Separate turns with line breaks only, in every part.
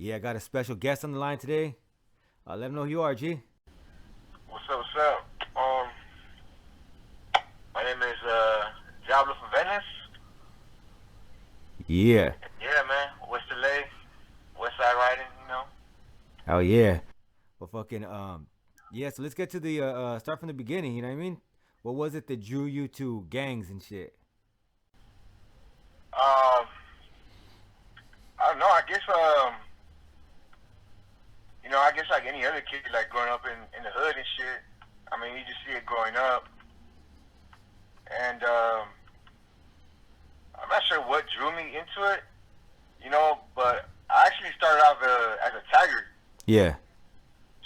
Yeah, I got a special guest on the line today. Let him know who you are, G.
What's up? What's up? My name is Diablo from Venice.
Yeah.
Yeah, man. West LA, West Side Riding.
Oh yeah. Well, fucking yeah. So let's get to the start from the beginning. You know what I mean? What was it that drew you to gangs and shit?
I don't know. I guess like any other kid, like growing up in the hood and shit. I mean, you just see it growing up, and I'm not sure what drew me into it. But I actually started off as a tagger
Yeah.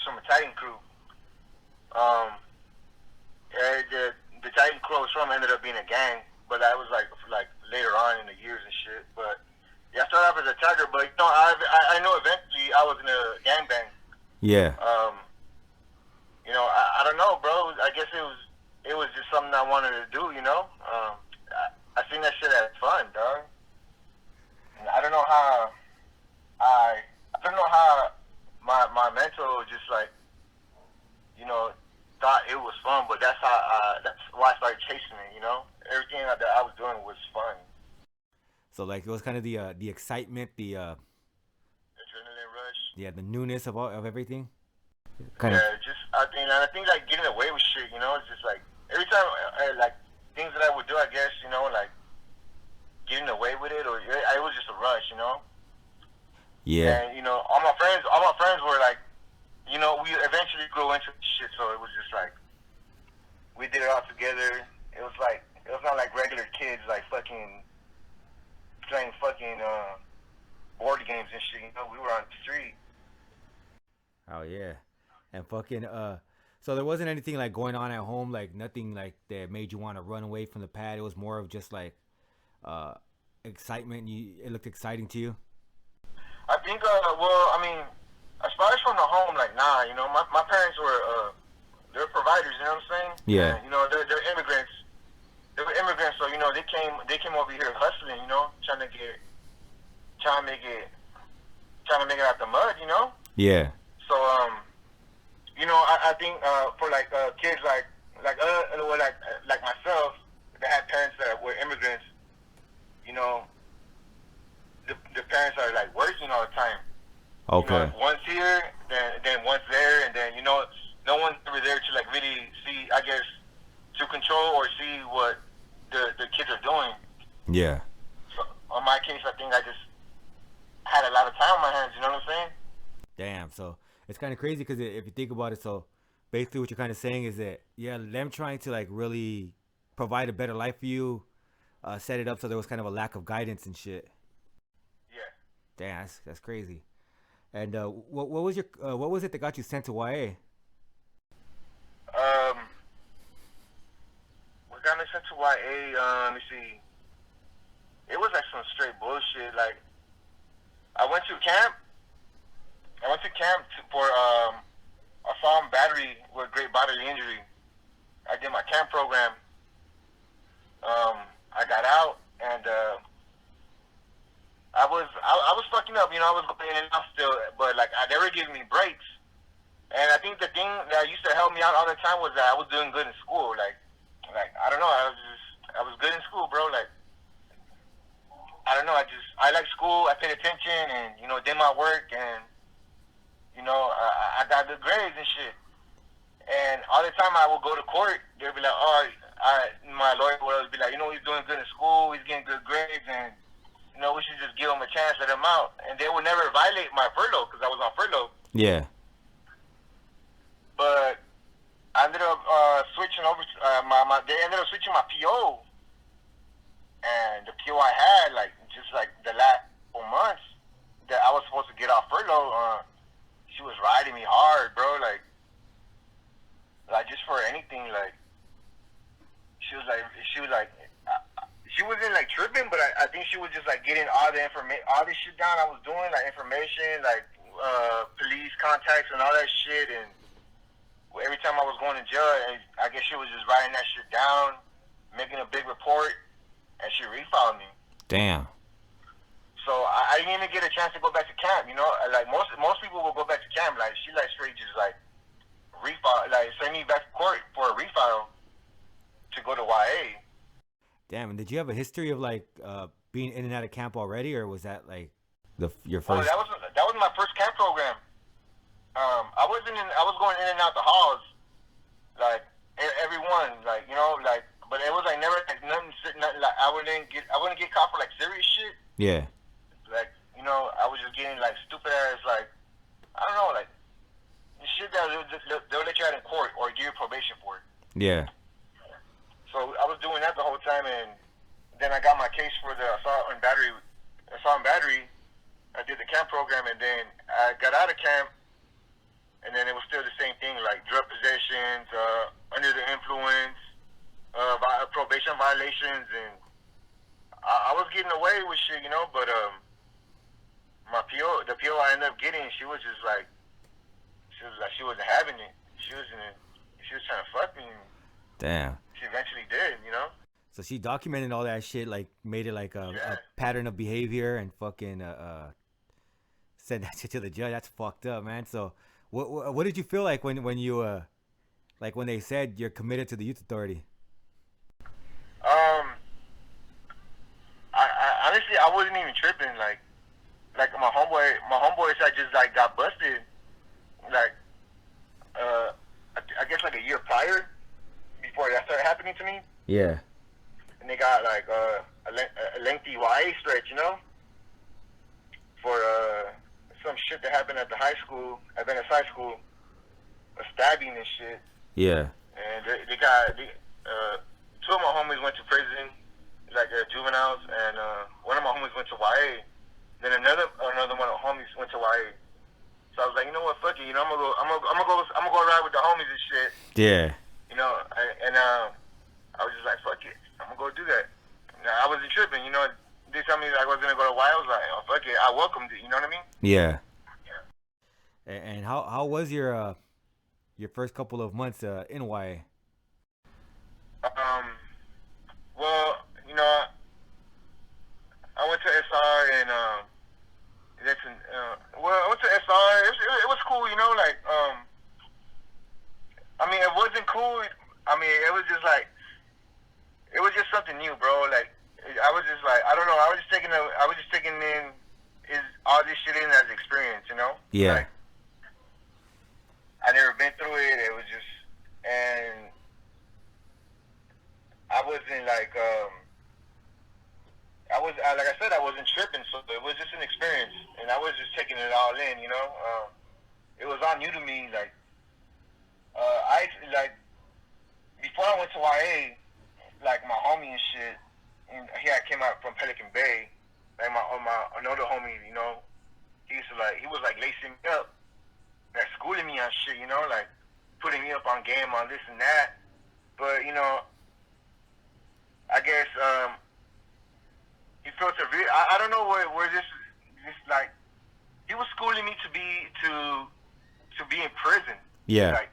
from a tagging crew. Um, yeah, the tagging crew I was from ended up being a gang, but that was like later on in the years and shit. But yeah, I started off as a tagger, but I know eventually I was in a gangbang.
Yeah.
I don't know, bro. I guess it was just something I wanted to do. I think that shit had fun, dog. And I don't know how I don't know how my mentor just like thought it was fun, but that's why I started chasing it. Everything that I was doing was fun.
So like it was kind of the excitement, the
Adrenaline rush.
yeah, the newness of everything. Kind of.
Yeah, just I think like getting away with shit. It's just like every time like things that I would do, I guess like getting away with it, or it was just a rush.
Yeah.
And all my friends were like, we eventually grew into shit, so it was just like we did it all together. It was not like regular kids like fucking playing fucking board games and shit. We were on the street.
Oh yeah. And fucking so there wasn't anything like going on at home, like nothing like that made you want to run away from the pad. It was more of just like uh excitement. It looked exciting to you.
I think, well, I mean, as far as from the home, like, nah, my parents were, they're providers, you know what I'm saying?
Yeah.
And, they're immigrants. They were immigrants, so, they came over here hustling, trying to make it, trying to make it out the mud.
Yeah.
So, I think, for, like, kids like myself, that had parents that were immigrants, you know, the parents are like working all the time.
Okay.
One's here, then one's there, and then no one's ever there to like really see, I guess, to control or see what the kids are doing.
Yeah.
So on my case, I think I just had a lot of time on my hands. You know what I'm saying?
Damn. So it's kind of crazy because if you think about it, so basically what you're kind of saying is that yeah, them trying to like really provide a better life for you, set it up so there was kind of a lack of guidance and shit.
Yeah.
Damn, that's crazy. And what was your what was it that got you sent to YA?
Um, what got me sent to YA? Let me see. It was like some straight bullshit. Like I went to camp. For assault and battery with great bodily injury. I did my camp program. I got out and I was fucking up. I was going in and out still, but like they were giving me breaks. And I think the thing that used to help me out all the time was that I was doing good in school. Like I don't know, I was good in school, bro. Like I don't know, I like school. I paid attention and did my work and I got good grades and shit. And all the time I would go to court, they'd be like, oh, my lawyer would always be like, he's doing good in school, he's getting good grades, and we should just give him a chance, let him out. And they would never violate my furlough because I was on furlough.
Yeah.
But I ended up switching over. They ended up switching my PO, and the PO I had, like just like the last 4 months that I was supposed to get off furlough, she was riding me hard, bro. Like just for anything, like she was like. She wasn't like tripping, but I think she was just like getting all the information, all this shit down I was doing, like information, like police contacts and all that shit. And every time I was going to jail, I guess she was just writing that shit down, making a big report, and she refiled me.
Damn.
So I I didn't even get a chance to go back to camp. You know, like most people will go back to camp. Like she like straight just like refile, like send me back to court for a refile to go to YA.
Damn. And did you have a history of like being in and out of camp already, or was that like your
Oh,
first?
that was my first camp program. I was going in and out the halls like everyone, like you know, like but it was like never like nothing like I wouldn't get caught for like serious shit.
Yeah.
Like you know, I was just getting like stupid ass like I don't know like shit that they'll let you out in court or give you probation for it.
Yeah.
So I was doing that the whole time, and then I got my case for the assault and battery. Assault and battery. I did the camp program, and then I got out of camp, and then it was still the same thing, like drug possessions, under the influence, probation violations, and I was getting away with shit, you know. But the PO I ended up getting, she was she wasn't having it. She was trying to fuck me. And
Damn.
she eventually did, you know.
So she documented all that shit, like made it like a pattern of behavior, and fucking sent that shit to the judge. That's fucked up, man. So what did you feel like when you like when they said you're committed to the youth authority?
Um, I honestly I wasn't even tripping. Like my homeboys I just like got busted. Like I guess like a year prior before that started happening to me.
Yeah.
And they got like a lengthy YA stretch, you know, for some shit that happened at the high school, at Venice High School, a stabbing and shit.
Yeah.
And they got two of my homies went to prison, like juveniles, and one of my homies went to YA. Then another one of the homies went to YA. So I was like, you know what, fuck it, you know, I'm gonna go ride with the homies and shit.
Yeah.
You know, and I was just like, fuck it, I'm gonna go do that. Now, I wasn't tripping, you know. They told me I was gonna go to YA. I was like, oh fuck it, I welcomed it. You know what I mean?
Yeah.
Yeah.
And how was your first couple of months in YA?
Well, you know, I went to SR and I went to SR. It was cool, you know. Like, I mean, it wasn't cool. I mean, it was just like, it was just something new, bro. Like, I was just like, I don't know. I was just taking in all this shit in as experience, you know.
Yeah.
Like, I never been through it. It was just, and I wasn't like, like I said, I wasn't tripping, so it was just an experience, and I was just taking it all in, you know. It was all new to me. Like, before I went to YA, like my homie and shit, and he had came out from Pelican Bay, like my another homie, you know, he was like lacing me up, like schooling me on shit, you know, like putting me up on game on this and that. But you know, I guess he felt I don't know where this like he was schooling me to be in prison.
Yeah.
Like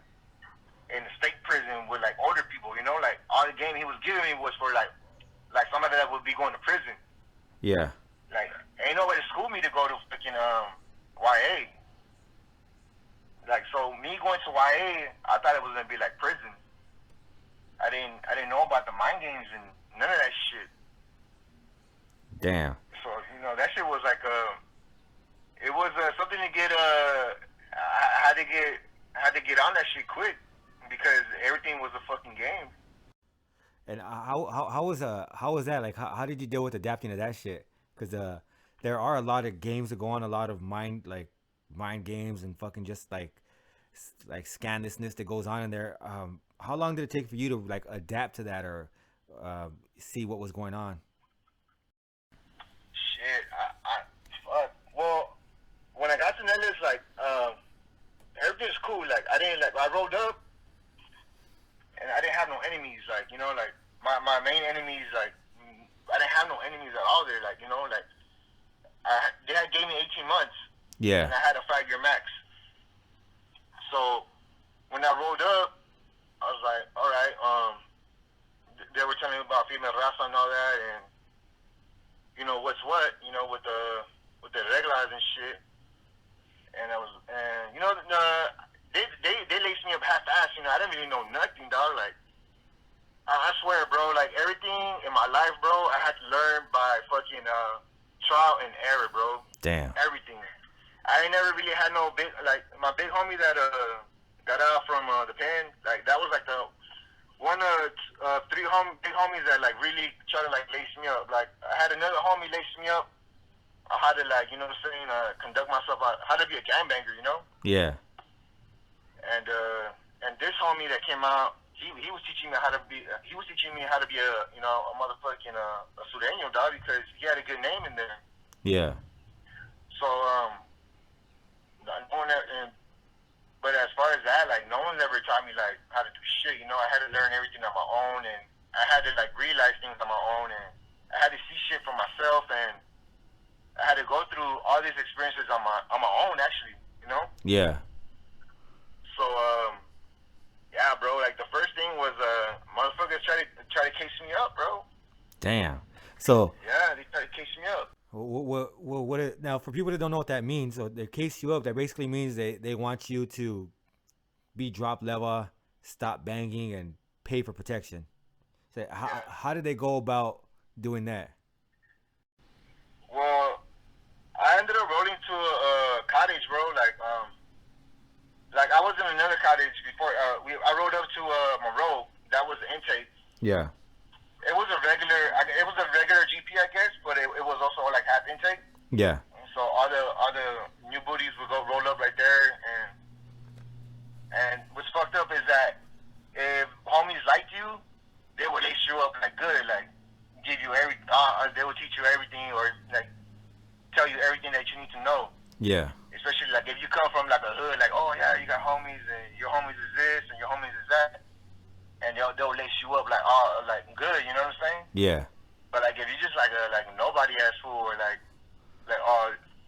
in the state prison with like older people, you know, like all the game he was giving me was for like somebody that would be going to prison.
Yeah.
Like ain't nobody school me to go to fucking YA. Like so me going to YA, I thought it was gonna be like prison. I didn't know about the mind games and none of that shit.
Damn.
So you know that shit was like it was something to get I had to get on that shit quick because everything was a fucking game.
And how was that like? How did you deal with adapting to that shit? Because there are a lot of games that go on, a lot of mind games and fucking just like scandalousness that goes on in there. How long did it take for you to like adapt to that or see what was going on?
Shit, fuck. Well, when I got to Nellis, like everything's cool. Like I rolled up and I didn't have no enemies. Like you know, like my main enemies, like I didn't have no enemies at all there. Like you know, like they had gave me 18 months.
Yeah.
And I had a 5-year max. So when I rolled up, I was like, all right. They were telling me about female raza and all that, and you know what's what. You know with the shit. And you know, they laced me up half-ass. You know, I didn't really know nothing, dog. Like, I swear, bro. Like, everything in my life, bro, I had to learn by fucking trial and error, bro.
Damn.
Everything. I ain't never really had no big, like, my big homie that got out from the pen. Like, that was like the one of three big homies that like really try to like lace me up. Like, I had another homie lace me up. I had to, like, you know what I'm saying, conduct myself. How to be a gangbanger, you know.
Yeah.
And this homie that came out, he was teaching me how to be. He was teaching me how to be a motherfucking a Sureño, dog, because he had a good name in there.
Yeah.
So no one but as far as that, like, no one's ever taught me like how to do shit. You know, I had to learn everything on my own, and I had to like realize things on my own, and I had to see shit for myself, and I had to go through all these experiences on my own, actually. You know.
Yeah.
So yeah, bro. Like, the first thing was motherfuckers try to case me up, bro.
Damn. So.
Yeah, they try to case me up.
Now, for people that don't know what that means, so they case you up, that basically means they want you to be drop level, stop banging, and pay for protection. So how did they go about doing that?
Well, I ended up rolling to a cottage, bro. Like I was in another cottage before. I rode up to Monroe. That was the intake.
Yeah.
It was a regular GP, I guess, but it was also like half intake.
Yeah.
And so all the new booties would go roll up right there, and what's fucked up is that if homies liked you, they would lace you up like good, like give you they would teach you everything, or like tell you everything that you need to know.
Yeah.
Especially like if you come from like a hood, like, oh yeah, you got homies and your homies is this and your homies is that, and they'll lace you up like like good, you know what I'm saying?
Yeah.
But like if you just like a nobody ass fool, or like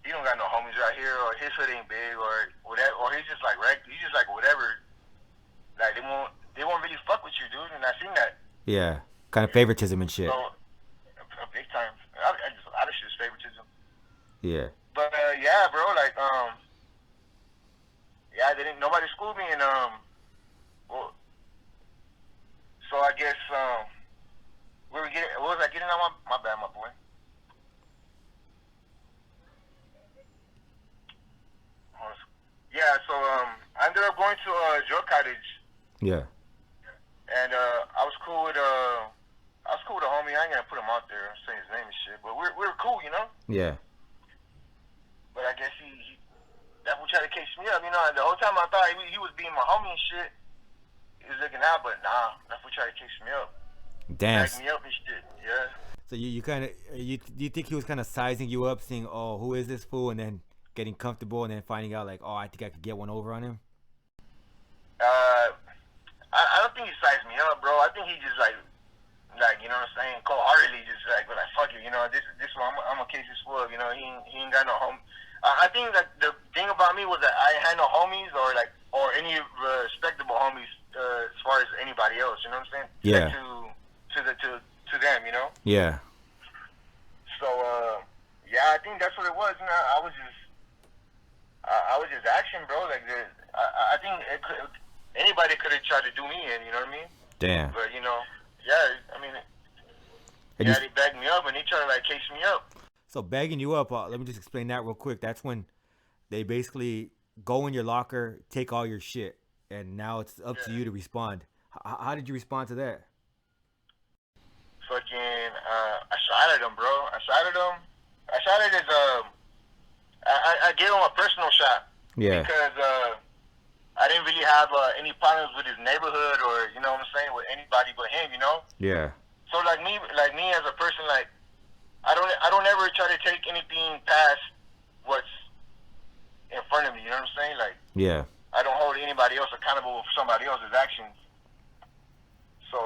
he don't got no homies right here, or his hood ain't big, or whatever, or he's just like whatever, like they won't really fuck with you, dude. And I seen that.
Yeah. Kind of favoritism and shit.
So big time. I just a lot of shit is favoritism.
Yeah.
But yeah, bro, like yeah, nobody schooled me, and well, so I guess what was I getting on my bad, my boy. Yeah, so I ended up going to Joe Cottage.
Yeah.
And I was cool with a homie. I ain't gonna put him out there and say his name and shit, but we were cool, you know.
Yeah.
But I guess he that would try to case me up, you know. The whole time I thought he was being my homie and shit. He was looking out, but nah, that would try to case me up.
Damn.
Back me up and shit. Yeah.
So you kind of you think he was kind of sizing you up, saying, "Oh, who is this fool?" and then getting comfortable, and then finding out like, "Oh, I think I could get one over on him."
I don't think he sized me up, bro. I think he just like you know what I'm saying, cold-heartedly just like fuck you, you know. This one I'm a case this fool, you know. He ain't got no home. I think that the thing about me was that I had no homies or any respectable homies as far as anybody else, you know what I'm saying?
Yeah.
Like to them, you know.
Yeah.
So yeah, I think that's what it was. You know, I was just action, bro. Like I think anybody could have tried to do me in, you know what I mean?
Damn.
But you know, yeah, I mean, yeah, they bagged me up and they tried to like case me up.
So bagging you up, let me just explain that real quick. That's when they basically go in your locker, take all your shit, and now it's up to you to respond. How did you respond to that?
Fucking, I shot at him, bro. I shot at his, I gave him a personal shot.
Yeah.
Because I didn't really have any problems with his neighborhood, or, you know what I'm saying, with anybody but him, you know?
Yeah.
So like me as a person, like, I don't ever try to take anything past what's in front of me, you know what I'm saying? Like,
yeah.
I don't hold anybody else accountable for somebody else's actions. So,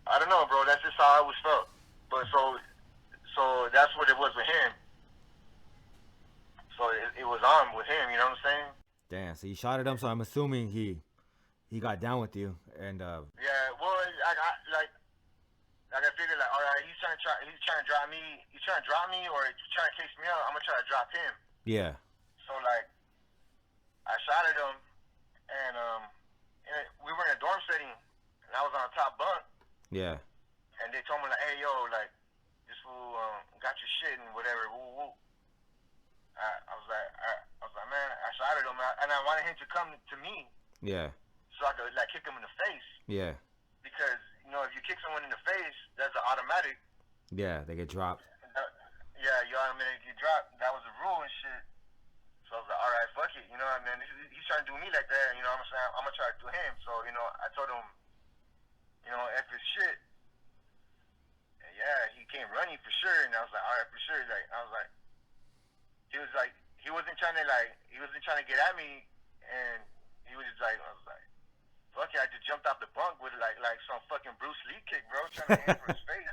I don't know, bro. That's just how I always felt. But so that's what it was with him. So it was on with him, you know what I'm saying?
Damn. So you shot at him. So I'm assuming he got down with you, and
yeah. Well, I figured like, all right, he's trying to drop me, or he's trying to case me out. I'm gonna try to drop him.
Yeah.
So like I shot at him, and we were in a dorm setting, and I was on the top bunk,
Yeah.
and they told me like, hey yo, like this fool got your shit and whatever. Woo woo. I was like, man, I shot at him, and I wanted him to come to me
Yeah.
so I could like kick him in the face.
Yeah.
Because you know, if you kick someone in the face, that's an automatic.
Yeah. They get dropped.
Yeah, you automatically get dropped. That was the rule and shit. So I was like, all right, fuck it. You know what I mean? He's trying to do me like that. You know what I'm saying? I'm gonna try to do him. So you know, I told him, you know, F his shit. And yeah, he came running for sure. And I was like, all right, for sure. Like I was like, he wasn't trying to get at me, and he was just like, I was like, fuck it, I just jumped off the bunk with like some fucking Bruce Lee kick, bro, trying to aim for his face.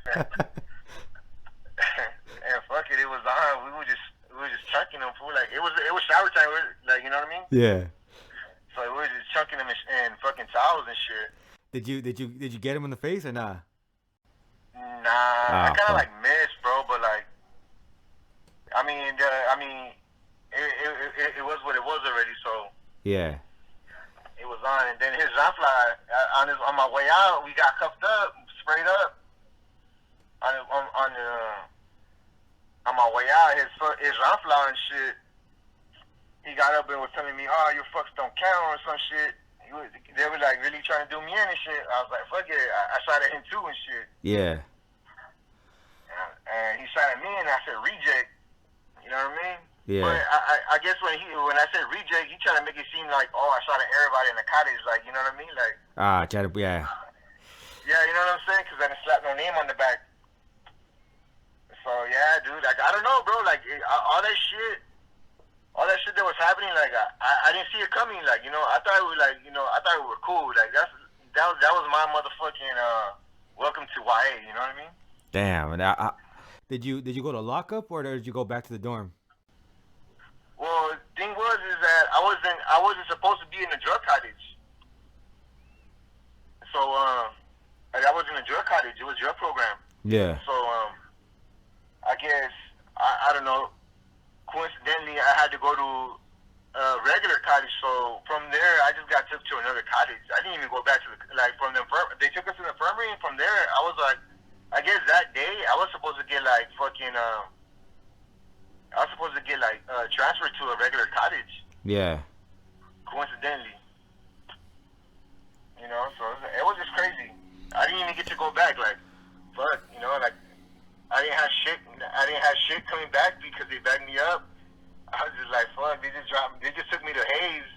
And fuck it was on. We were just chunking him, fool. Like it was shower time, like you know what I mean?
Yeah.
So we were just chunking him in fucking towels and shit.
Did you get him in the face or not?
Nah, I kind of like missed, bro. But like, I mean, it was what it was already. So
yeah.
It was on, and then his Zanfly on my way out, we got cuffed up, sprayed up. On my way out, his Zanfly and shit. He got up and was telling me, "Oh, your fucks don't count" or some shit. They were like really trying to do me in and shit. I was like, "Fuck it," I shot at him too and shit.
Yeah.
And he shot at me, and I said reject. You know what I mean?
Yeah.
But I guess when I said reject, he tried to make it seem like, oh, I shot at everybody in the cottage, like, you know what I mean? Like,
try to, yeah.
Yeah, you know what I'm saying? Because I didn't slap no name on the back. So yeah, dude, like I don't know, bro. Like all that shit that was happening, like I didn't see it coming. Like you know, I thought we were cool. Like that was my motherfucking welcome to YA. You know what I mean?
Damn. And did you go to lockup or did you go back to the dorm?
Well, the thing is that I wasn't supposed to be in the drug cottage. So like I was in a drug cottage. It was a drug program.
Yeah.
So I guess I don't know. Coincidentally, I had to go to regular cottage. So from there, I just got took to another cottage. I didn't even go back to from the they took us to the infirmary, and from there, I was like, I guess that day I was supposed to get like fucking transferred to a regular cottage.
Yeah.
Coincidentally, you know, so it was just crazy. I didn't even get to go back. Like, fuck, you know, like. I didn't have shit coming back because they backed me up. I was just like, fuck, they just took me to Hayes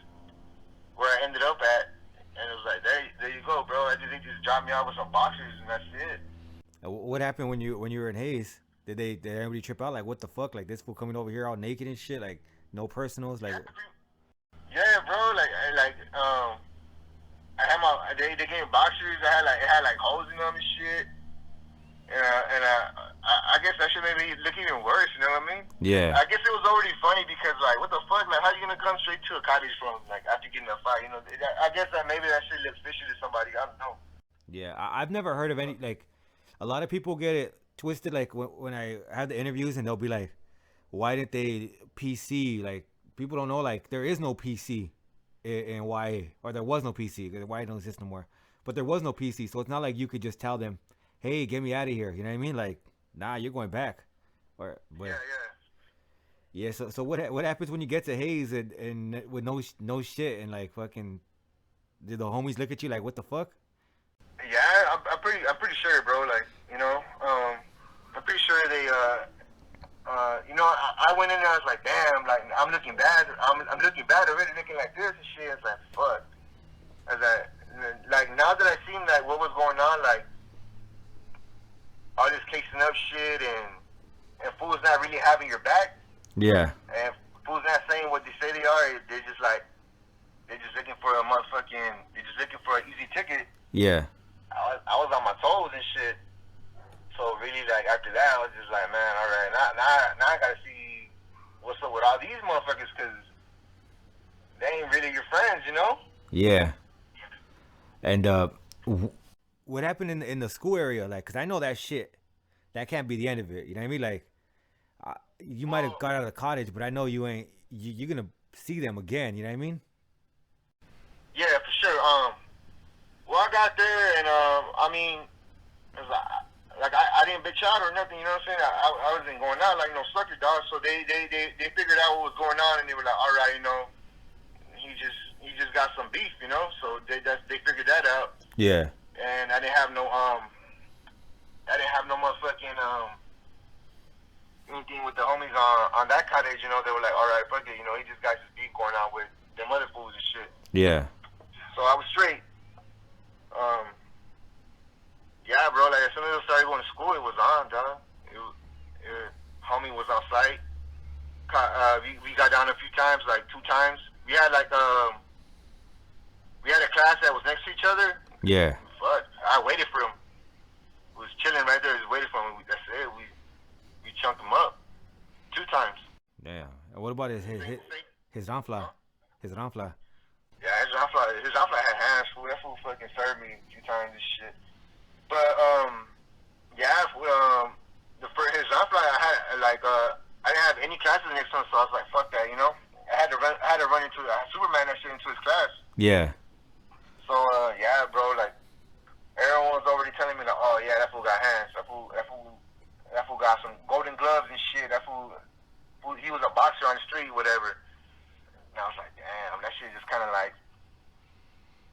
where I ended up at, and it was like, there you go, bro. They just dropped me off with some boxers and that's it.
What happened when you were in Hayes? Did everybody trip out? Like, what the fuck? Like this fool coming over here all naked and shit? Like no personals? Like
yeah, bro. I had they gave me boxers. It had like holes in them and shit. And I guess that should make me look even worse, you know what I mean?
Yeah.
I guess it was already funny because, like, what the fuck? Like, how you gonna come straight to a cottage from, like, after getting a fight? You know, I guess that maybe that shit looks fishy to somebody. I don't know.
Yeah, I've never heard of any, like, a lot of people get it twisted, like, when I have the interviews and they'll be like, why didn't they PC? Like, people don't know, like, there is no PC in YA, or there was no PC, because YA don't exist no more. But there was no PC, so it's not like you could just tell them, hey, get me out of here. You know what I mean? Like, nah, you're going back. Yeah. So what happens when you get to Hayes and with no shit and like fucking, did the homies look at you like what the fuck?
Yeah, I'm pretty sure, bro. Like, you know, I'm pretty sure they you know, I went in there. I was like, damn, like I'm looking bad. I'm looking bad already, looking like this and shit. It's like fuck. Like now that I seen like what was going on, like. All this casing up shit and fools not really having your back.
Yeah.
And fools not saying what they say they are. They're just looking for they're just looking for an easy ticket.
Yeah.
I was on my toes and shit. So really, like after that, I was just like, man, all right, now I gotta see what's up with all these motherfuckers because they ain't really your friends, you know?
Yeah. And what happened in the school area? Like, cause I know that shit, that can't be the end of it. You know what I mean? Like, you might have got out of the cottage, but I know you ain't. You're gonna see them again. You know what I mean?
Yeah, for sure. Well, I got there, and I mean, it was like I didn't bitch out or nothing. You know what I'm saying? I wasn't going out like no sucker dog. So they figured out what was going on, and they were like, all right, you know, he just got some beef, you know. So they figured that out.
Yeah.
And I didn't have no motherfucking anything with the homies on that cottage. You know, they were like, all right, fuck it. You know, he just got his beef going on with them other fools and shit.
Yeah.
So I was straight. Yeah, bro. Like as soon as I started going to school, it was on, dog. Homie was on site. We got down a few times, like 2 times. We had a class that was next to each other.
Yeah.
Fuck, I waited for him. We was chilling right there, just waiting for him. That's it. We chunked him up 2 times.
Damn. And what about his ranfla?
Huh?
His ranfla.
Yeah, his ranfla had hands. Fool. That fool fucking served me a few times and shit. But yeah, his ranfla I had I didn't have any classes next to him, so I was like, fuck that, you know. I had to run into Superman that shit into his class.
Yeah.
So yeah, bro, like everyone was already telling me like, oh yeah, that fool got hands. That fool got some golden gloves and shit. That fool he was a boxer on the street, whatever. And I was like, damn, that shit just kind of like.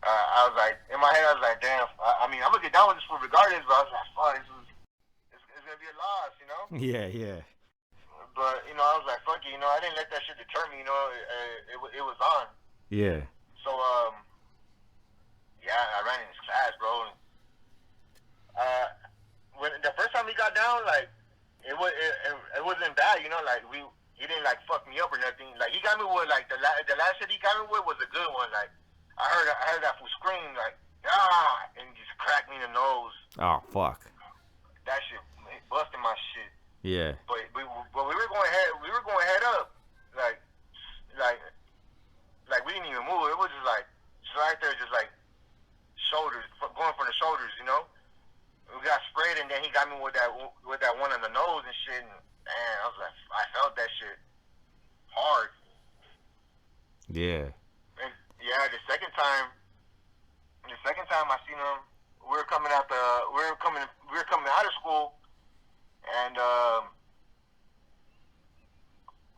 I was like, in my head, I was like, damn. I mean, I'm gonna get down with this fool regardless, but I was like, fuck, it's gonna be a loss, you know.
Yeah. Yeah.
But you know, I was like, fuck it, you know, I didn't let that shit deter me, you know. It was on.
Yeah.
So yeah, I ran in his class, bro. When the first time we got down, like it wasn't bad, you know. Like he didn't like fuck me up or nothing. Like he got me with like the last shit he got me with was a good one. Like I heard that fool scream like and just cracked me in the nose.
Oh fuck.
That shit busted my shit.
Yeah.
But we were going head up. Like we didn't even move. It was just right there, just like shoulders, going for the shoulders, you know. We got sprayed, and then he got me with that one on the nose and shit. And man, I was like, I felt that shit hard.
Yeah.
And yeah, the second time I seen him, we were coming out of school, and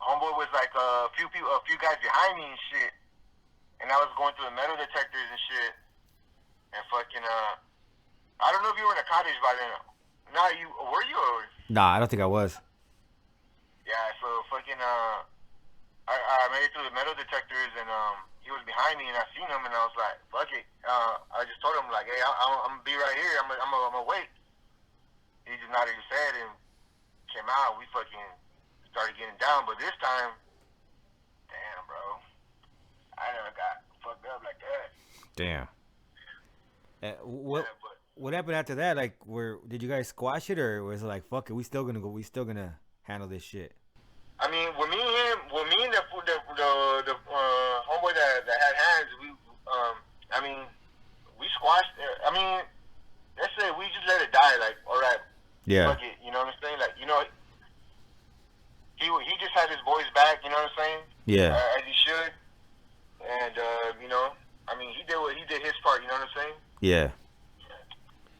homeboy was like a few guys behind me and shit, and I was going through the metal detectors and shit, and fucking I don't know if you were in a cottage by then. No, were you? Or?
Nah, I don't think I was.
Yeah, so fucking I made it through the metal detectors, and he was behind me, and I seen him, and I was like, fuck it. I just told him like, hey, I'm gonna be right here. I'm gonna wait. He just nodded his head and came out. We fucking started getting down, but this time, damn, bro, I never got fucked up like that.
Damn. What
Yeah, but
what happened after that? Like, did you guys squash it, or was it like, fuck it, we still gonna go? We still gonna handle this shit?
I mean, with me and the homeboy that had hands, I mean, we squashed. I mean, let's say we just let it die. Like, all right,
Yeah.
fuck it. You know what I'm saying? Like, you know, he just had his boys back. You know what I'm saying?
Yeah.
As he should. And you know, I mean, he did his part. You know what I'm saying?
Yeah.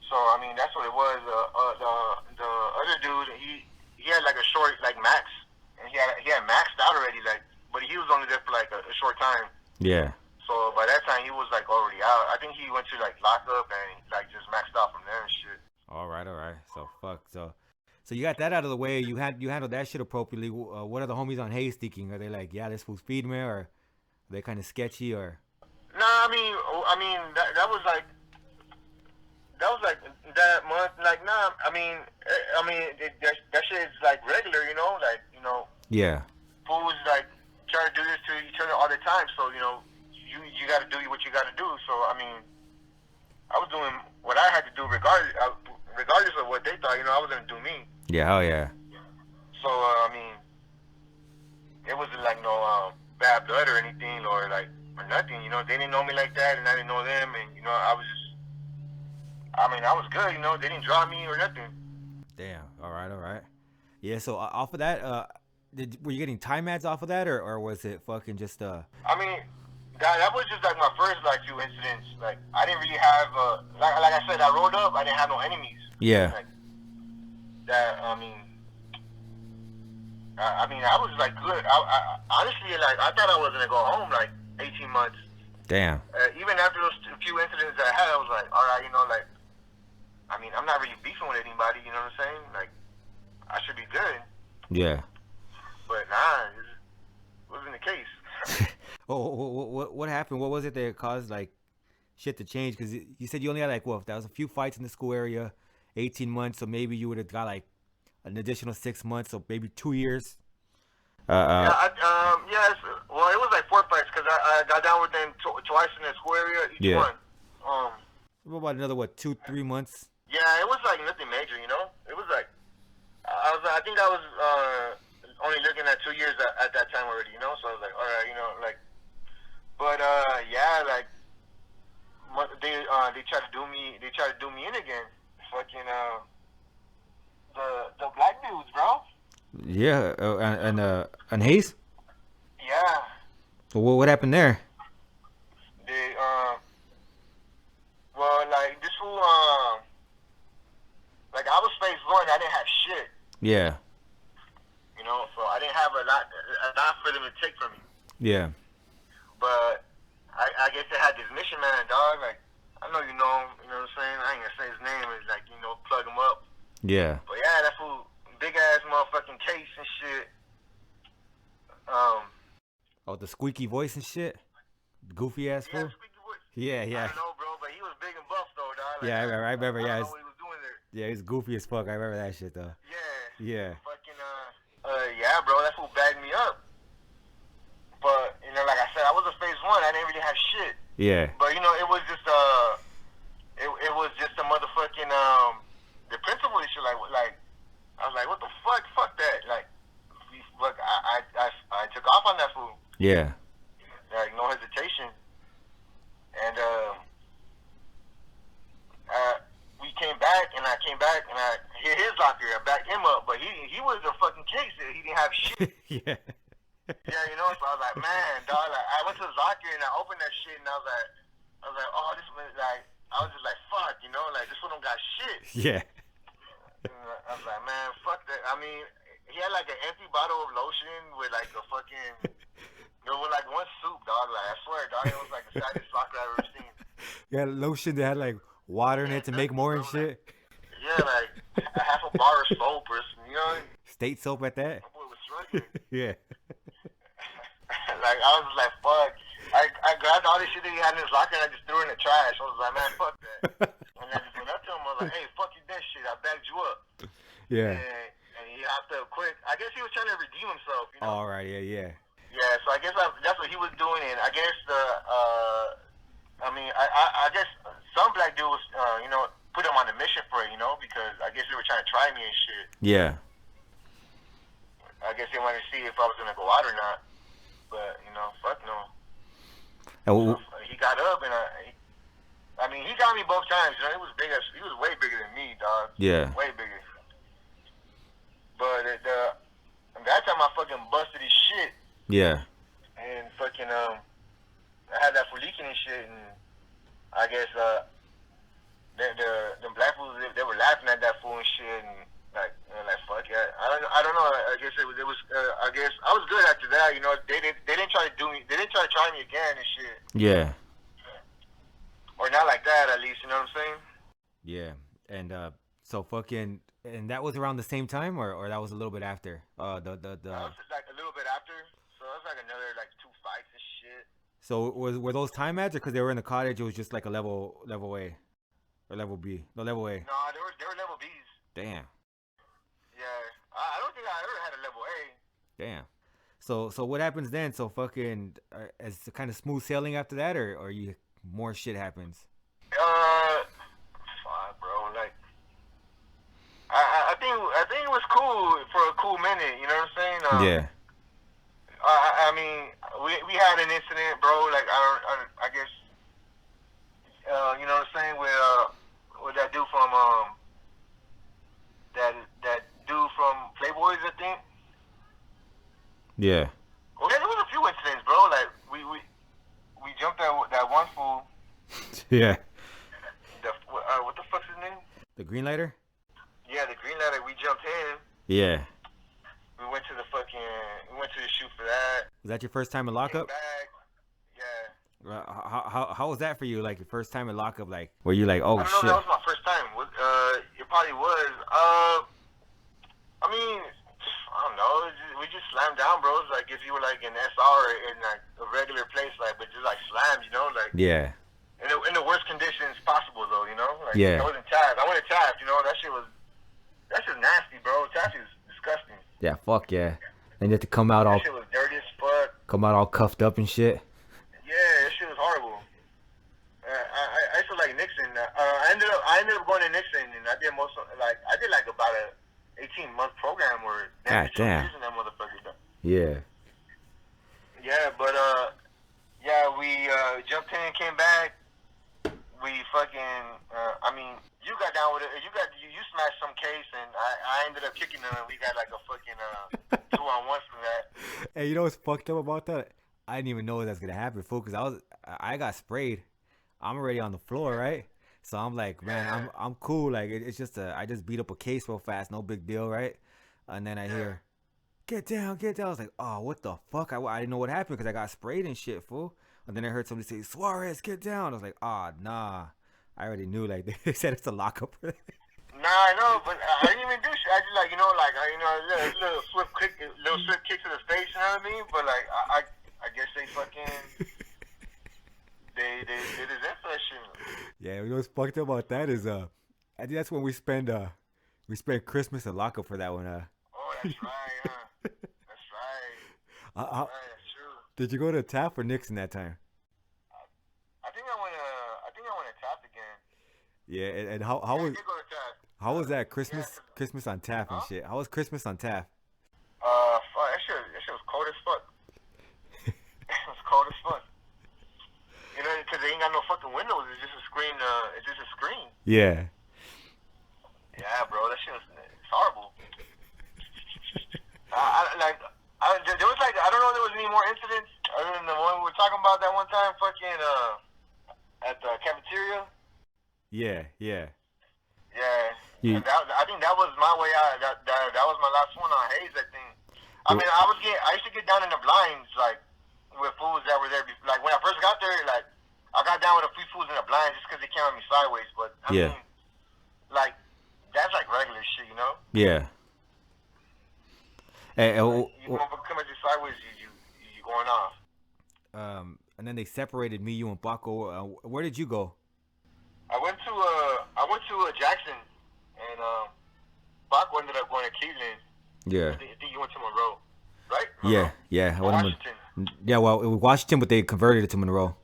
So I mean, that's what it was. The other dude, he had like a short like max, and he had maxed out already. Like, but he was only there for like a short time.
Yeah.
So by that time, he was like already out. I think he went to like lockup and like just maxed out from there and shit.
All right. So fuck. So you got that out of the way. You handled that shit appropriately. What are the homies on Hayes thinking? Are they like, yeah, this fool's speed me, or are they kind of sketchy, or?
Nah, I mean that was like that month. Like, nah, I mean that shit is like regular, you know, like, you know.
Yeah.
Fools like try to do this to each other all the time. So you know, you got to do what you got to do. So I mean, I was doing what I had to do regardless of what they thought. You know, I was gonna do me.
Yeah. Hell yeah.
So I mean, it wasn't like no bad blood or anything or nothing. You know, they didn't know me like that, and I didn't know them, and you know, I was good. You know, they didn't draw me or nothing.
Damn. All right. Yeah. So off of that, were you getting time ads off of that, or was it fucking just
I mean, that was just like my first like few incidents. Like I didn't really have like I said, I rolled up. I didn't have no enemies.
yeah,
Like that. I mean, I was like good. Honestly, like I thought I was gonna go home like 18 months.
damn,
Even after those few incidents that I had, I was like, all right, like, I mean, I'm not really beefing with anybody. You know what I'm saying? Like, I should be good.
yeah.
But nah, it wasn't the case.
Oh, what happened? What was it that caused like shit to change? Because you said you only had like what? That was a few fights in the school area, 18 months. So maybe you would have got like an additional 6 months, so maybe 2 years.
Yeah, yes. Well, it was like 4 fights because I got down with them twice in the school area, each
Yeah.
one. Um,
What about another what 2 3 months?
yeah, it was like nothing major, It was like I think I was only looking at 2 years at that time already, So I was like, all right, like, but yeah, like they tried to do me in again, fucking the black dudes, bro.
Yeah, and Hayes.
Yeah,
So what happened there?
they well, like this fool like I was phase one, I didn't have shit,
Yeah,
so I didn't have a lot for them to take from me.
yeah,
But I guess they had this mission man, dog. Like I know you know him, you know what I'm saying? I ain't gonna say his name, it's like, plug him up.
yeah.
But yeah, that fool big ass motherfucking case and shit.
Oh, the squeaky voice and shit. Goofy ass
Yeah,
fool.
speaking of which,
Yeah,
I
yeah,
don't know, bro, but he was big and buff though, dog. Like
yeah. I remember.
I
Yeah,
don't know what he was doing there.
yeah. He's goofy as fuck. I remember that shit though.
Yeah.
Yeah,
Fucking yeah, bro, that fool bagged me up. But, like I said, I was a phase one, I didn't really have shit.
yeah,
But it was just it was just a motherfucking the principal issue. Like I was like, what the fuck that. Like, look, I took off on that fool.
yeah.
Like no hesitation. And we came back, and I hit his locker. I backed him up, but he was a fucking case. He didn't have shit.
Yeah.
Yeah, So I was like, man, dog. Like, I went to his locker and I opened that shit, and I was like, oh, this was like, I was just like, fuck, like this one don't got shit.
Yeah.
I was like, man, fuck that. I mean, he had like an empty bottle of lotion with like a fucking, with like one soup, dog. Like I swear, dog, it was like the saddest locker I've ever seen.
Yeah, lotion that had like water in it to make more and shit.
Yeah, like a half a bar of soap or something,
State soap at that.
My boy was struggling.
Yeah.
Like I was like, fuck. I grabbed all this shit that he had in his locker and I just threw it in the trash. I was like, man, fuck that. And I just went up to him. I was like, hey, fuck you, that shit. I bagged you up.
Yeah.
And he hopped up quick. I guess he was trying to redeem himself.
All right. Yeah. Yeah.
Yeah. So I guess that's what he was doing. And I guess I guess some black dude was put him on a mission for it. Because I guess they were trying to try me and shit.
Yeah.
I guess they wanted to see if I was gonna go out or not. But fuck no.
And
He got up and I mean, he got me both times. He was big. He was way bigger than me, dog.
Yeah.
Way bigger. But that time I fucking busted his shit.
Yeah.
And fucking I had that for leaking and shit, and I guess the black fools, they were laughing at that fool and shit, and like fuck yeah. I don't know. I guess it was I guess I was good after that. They didn't try to do me. They didn't try to try me again and shit.
Yeah.
Or not like that, at least. You know what I'm saying?
Yeah. And so fucking, and that was around the same time, or that was a little bit after.
That was like a little bit after. So it was like another like 2 fights and shit.
So were those time ads, or because they were in the cottage, it was just like a level A or level B? No, level A.
No, they were level Bs.
Damn.
Yeah, I don't think I ever had a level A.
Damn. So what happens then? So fucking, is it kind of smooth sailing after that, or you more shit happens?
Fuck, bro. Like, I think it was cool for a cool minute. You know what I'm saying?
Yeah.
I mean, we had an incident, bro. Like, I guess, you know what I'm saying? With that dude from that dude from Playboys, I think.
Yeah.
Well, there was a few incidents, bro. Like we jumped that one fool.
Yeah.
What the fuck's his name?
The green lighter.
Yeah, the green lighter. We jumped in.
Yeah.
We went to the fucking. We went to the shoot for that.
Was that your first time in
Came
lockup?
back. Yeah.
How was that for you? Like your first time in lockup? Like were you like,
I
oh
don't know if
shit?
that was my first time. It probably was. I mean, I don't know. We just slammed down, bro. It's like if you were like in SR in like a regular place, like, but just like slammed, you know, like
Yeah.
in the worst conditions possible, though, you know. Like
Yeah.
I wasn't tapped. I went to tapped, you know. That's just nasty, bro. Tapped is disgusting.
Yeah. Fuck yeah. And you have to come out
That
all
shit was dirty as fuck.
cuffed up and shit.
Yeah, that shit was horrible. I used to like Nixon. I ended up going to Nixon, and I did like about a 18-month program where
God damn.
using that motherfucker.
Yeah.
Yeah, but yeah, we jumped in and came back. We fucking, I mean, you got down with it. You smashed some case, and I ended up kicking them, and we got like a fucking 2-on-1 from that.
Hey, you know what's fucked up about that? I didn't even know that's gonna happen, fool. Cause I got sprayed. I'm already on the floor, right? So I'm like, man,
Yeah.
I'm cool. Like it's just I just beat up a case real fast, no big deal, right? And then I hear, get down, get down. I was like, oh, what the fuck? I didn't know what happened because I got sprayed and shit, fool. And then I heard somebody say, Suarez, get down. I was like, ah, oh, nah. I already knew. Like they said it's a lockup.
Nah, I know, but I didn't even do shit. I just like, you know, like little swift kick to the face, you know what I mean? But like, I guess they fucking they deserve that shit.
Yeah, you know what's fucked up about that is I think that's when we spend Christmas in lockup for that one.
Oh, that's right, huh? That's right.
How,
That's true.
did you go to Taft or Nixon that time?
I think I went to Taft again.
Yeah, and
I did go to Taft.
how was that
Yeah,
Christmas on Taft and
huh?
shit? How was Christmas on Taft?
Fuck, that shit was cold as fuck. It was cold as fuck. You know, because they ain't got no fucking windows. It's just a screen. It's just a screen.
Yeah.
Yeah, bro, that shit was it's horrible. There was like I don't know if there was any more incidents other than the one we were talking about that one time, fucking at the cafeteria.
Yeah, yeah.
Yeah,
You,
I think that was my way out. That was my last one on Hayes. I think. I mean, I used to get down in the blinds like with fools that were there. Like when I first got there, like I got down with a few fools in the blinds just because they came at me sideways. But I
Yeah.
mean, like that's like regular shit, you know.
yeah. Hey,
Like, you want to come at you sideways, you going off.
and then they separated me, you, and Baco. Where did you go?
I went to Jackson, and Baco ended up going to Cleveland.
Yeah.
I think you went to Monroe, right?
Yeah, yeah. I went to
Washington.
yeah, well, it was Washington, but they converted it to Monroe.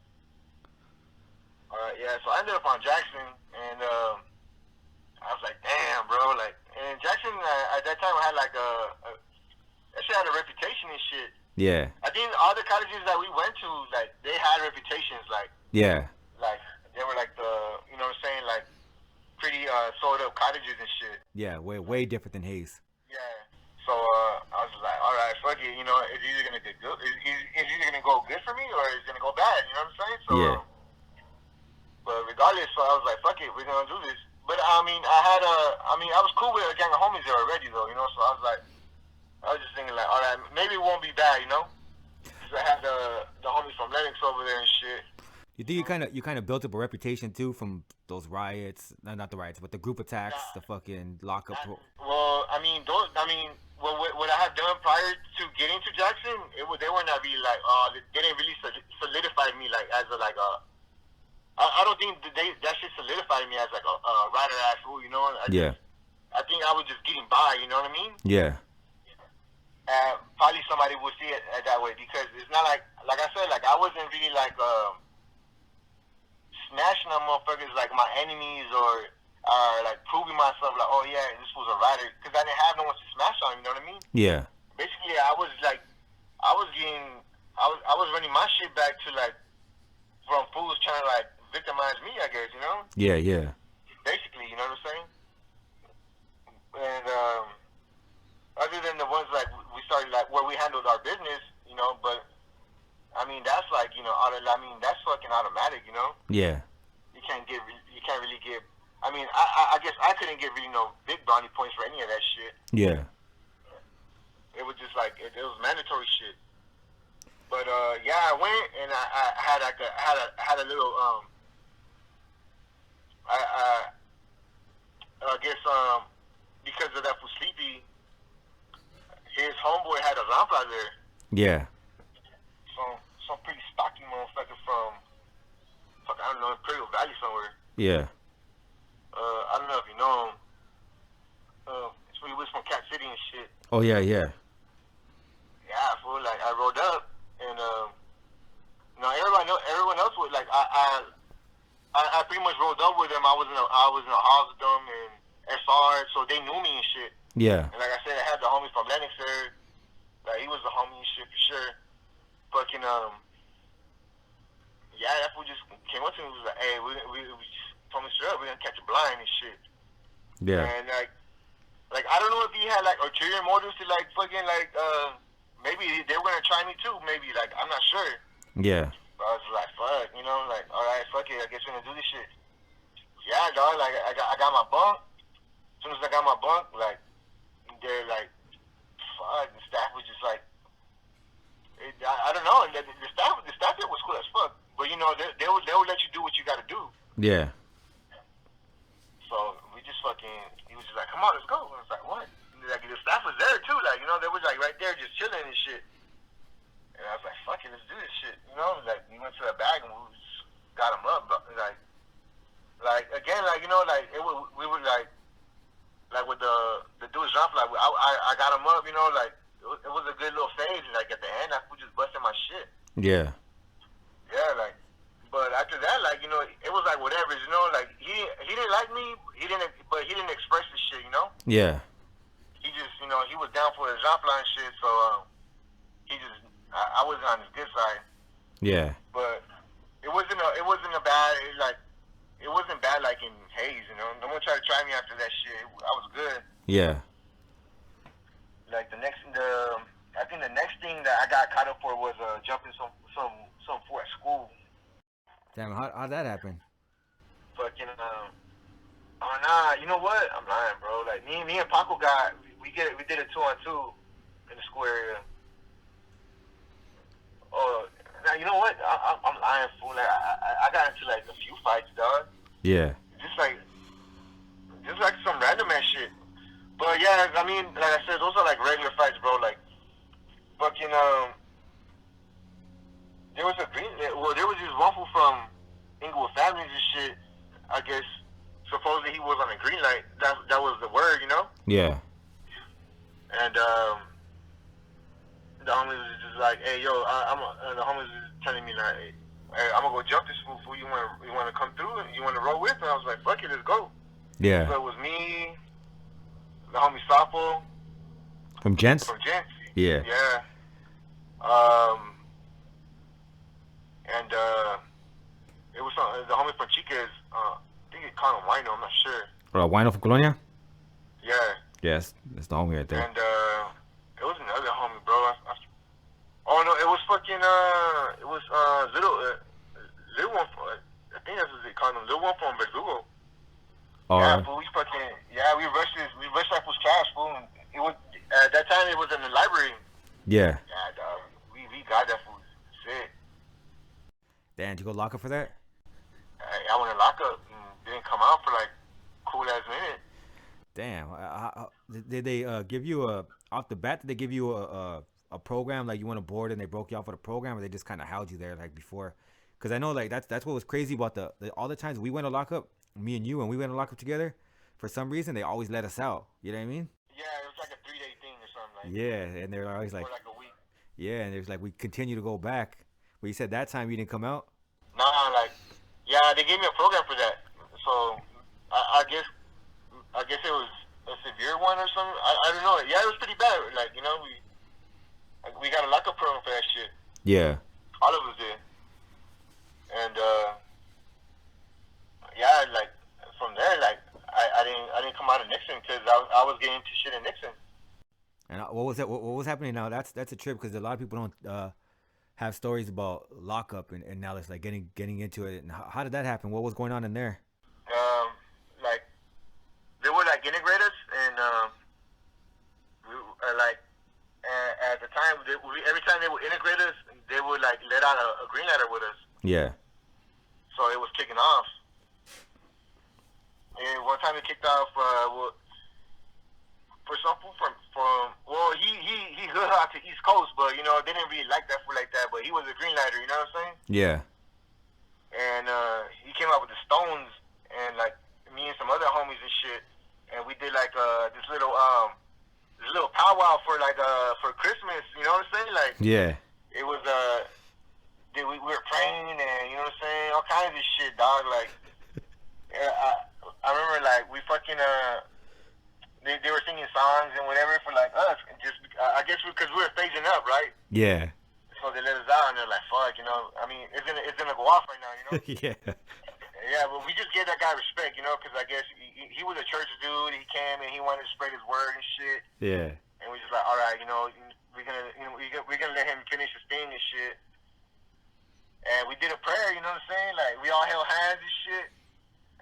Yeah, so I ended up on Jackson, and I was like, damn, bro, like, and Jackson at that time had like that shit had a reputation and shit.
Yeah,
I think all the colleges that we went to, like, they had reputations, like
yeah,
they were like you know what I'm saying, like pretty sold up colleges and shit.
yeah. Way different than Hayes.
Yeah. So I was just like, all right, fuck it, you know, it's either gonna get good, it's either gonna go good for me or it's gonna go bad. You know what I'm saying? So.
Yeah.
But regardless, so I was like, fuck it, we're gonna do this. But I mean, I was cool with a gang of homies there already, though, you know. So I was just thinking like, all right, maybe it won't be bad, you know. Cause I had the homies from Lennox over there and shit.
You think you kind of built up a reputation too from those riots? Not the riots, but the group attacks, the fucking lockup.
Well, I mean, what I had done prior to getting to Jackson, they were not really like, they didn't really solidify me like as a like a. I don't think that shit solidified me as like a rider ass fool, you know. I think I was just getting by, you know what I mean?
Yeah.
Probably somebody would see it that way because it's not like I said, like I wasn't really like smashing them motherfuckers like my enemies or like proving myself like, oh yeah, this was a rider, because I didn't have no one to smash on, you know what I mean?
Yeah.
Basically, I was running my shit back to like from fools trying to like victimize me, I guess, you know?
Yeah, yeah.
Basically, you know what I'm saying? And other than the ones like we we started like where we handled our business, you know. But I mean, that's like, you know, that's fucking automatic, you know.
Yeah.
You can't really give. I mean, I guess I couldn't get really no big brownie points for any of that shit.
Yeah.
It was just like it was mandatory shit. But yeah, I went and I had a little I guess because of that for Sleepy, his homeboy had a rampa there.
Yeah.
Some pretty stocky motherfucker from I don't know, Imperial Valley somewhere.
Yeah.
I don't know if you know him. He was from Cat City and shit.
Oh yeah, yeah.
Yeah, fool. Like I rode up and no, everyone else was like I pretty much rolled up with them. I was in a house with them and SR, so they knew me and shit.
Yeah.
And like I said, I had the homie from Lennox there. Like he was the homie and shit for sure. Fucking yeah, that fool just came up to me and was like, hey, we just told me straight up, we're gonna catch a blind and shit.
Yeah.
And like I don't know if he had like ulterior motives to like fucking like maybe they were gonna try me too, maybe, like I'm not sure.
Yeah.
But I was like, fuck, you know, like alright, fuck it, I guess we're gonna do this shit. Yeah, dog, like I got my bunk. As soon as I got my bunk, like they're like, fuck, the staff was just like I don't know, the staff there was cool as fuck. But you know, they will let you do what you gotta do.
Yeah.
So we just he was just like, come on, let's go. I was like, what? Like the staff was there too, like, you know, they was like right there just chilling and shit. And I was like, fuck it, let's do this shit. You know, like we went to the bag and we just got him up, but like again, like, you know, like we were like with the dude's jump, like I got him up, you know, like it was a good little phase. And like at the end, I was just busting my shit.
Yeah.
Yeah, like, but after that, like, you know, it was like whatever, you know, like he didn't like me, but he didn't express the shit, you know.
Yeah.
He just, you know, he was down for the jump line shit, so I wasn't on his good side.
Yeah.
But it wasn't a bad, it wasn't bad like in Hayes, you know. No one tried to try me after that shit. I was good.
Yeah.
Like I think the next thing that I got caught up for was jumping some fool at school.
Damn, how'd that happen?
Fucking oh nah, you know what? I'm lying, bro. Like me and Paco we did a 2-on-2 in the school area. Oh, now you know what? I'm lying, fool. Like I got into like a few fights, dog.
Yeah.
Just like some random ass shit. But yeah, I mean, like I said, those are like regular fights, bro. Like fucking there was this one fool from Inglewood Families and shit. I guess supposedly he was on a green light. That was the word, you know.
Yeah.
And the homies was just like, hey, yo, the homies was telling me like, hey, I'm gonna go jump this fool. You wanna come through and you wanna roll with? And I was like, fuck it, let's go.
Yeah.
So it was me, the homie Sapo.
From Gents?
From Gents.
Yeah.
Yeah. And it was the homie from Chica's. I think they call him Wino. I'm not sure.
Wino from Colonia?
Yeah.
Yes, that's the homie right there.
And it was another homie, bro. Oh no, it was fucking little one. I think that's what they call him. Little one from Verdugo.
All
yeah,
right.
fool, we rushed that fool's class, fool. It was at that time it was in the library.
Yeah.
Yeah, dog. We got that fool. Shit.
Damn, did you go lock up for that?
I went to lock up and didn't come out for like cool ass minute.
Damn. Did they give you off the bat? Did they give you a program like you went aboard and they broke you off for the program, or they just kind of held you there like before? Because I know like that's what was crazy about all the times we went to lock up, me and you, and we went to lock up together. For some reason, they always let us out. You know what I mean?
Yeah, it was like a 3-day thing or something. Like
yeah, and they're always like,
or like a week.
Yeah, and there's like we continue to go back. But you said that time you didn't come out.
Nah, like yeah, they gave me a program for that. So I guess it was a severe one or something. I don't know. Yeah, it was pretty bad. Like, you know, we got a lockup program for that shit.
Yeah.
All of us did. And yeah, like from there, like I didn't come out of Nixon because I was getting into shit in Nixon.
And what was that? What was happening now? That's a trip because a lot of people don't have stories about lockup and now it's like getting into it. And how did that happen? What was going on in there?
Like they would like integrate us, and like at the time, every time they would integrate us, they would like let out a green lighter with us.
Yeah.
So it was kicking off. And one time it kicked off for some food from well, he hood out to East Coast, but you know they didn't really like that food like that. But he was a green lighter, you know what I'm saying?
Yeah.
And he came out with the stones, and like me and some other homies and shit, and we did like this little powwow for like for Christmas, you know what I'm saying? Like
Yeah.
it was we were praying and you know what I'm saying, all kinds of shit, dog. Like I remember like we fucking they were singing songs and whatever for like us, and just I guess because we were phasing up, right?
Yeah.
So they let us out, and they're like, "Fuck," you know. I mean, it's gonna go off right now, you know.
Yeah.
Yeah, but we just gave that guy respect, you know, because I guess he was a church dude. He came and he wanted to spread his word and shit.
Yeah.
And we just like, all right, you know, we're gonna let him finish his thing and shit. And we did a prayer, you know what I'm saying? Like we all held hands and shit.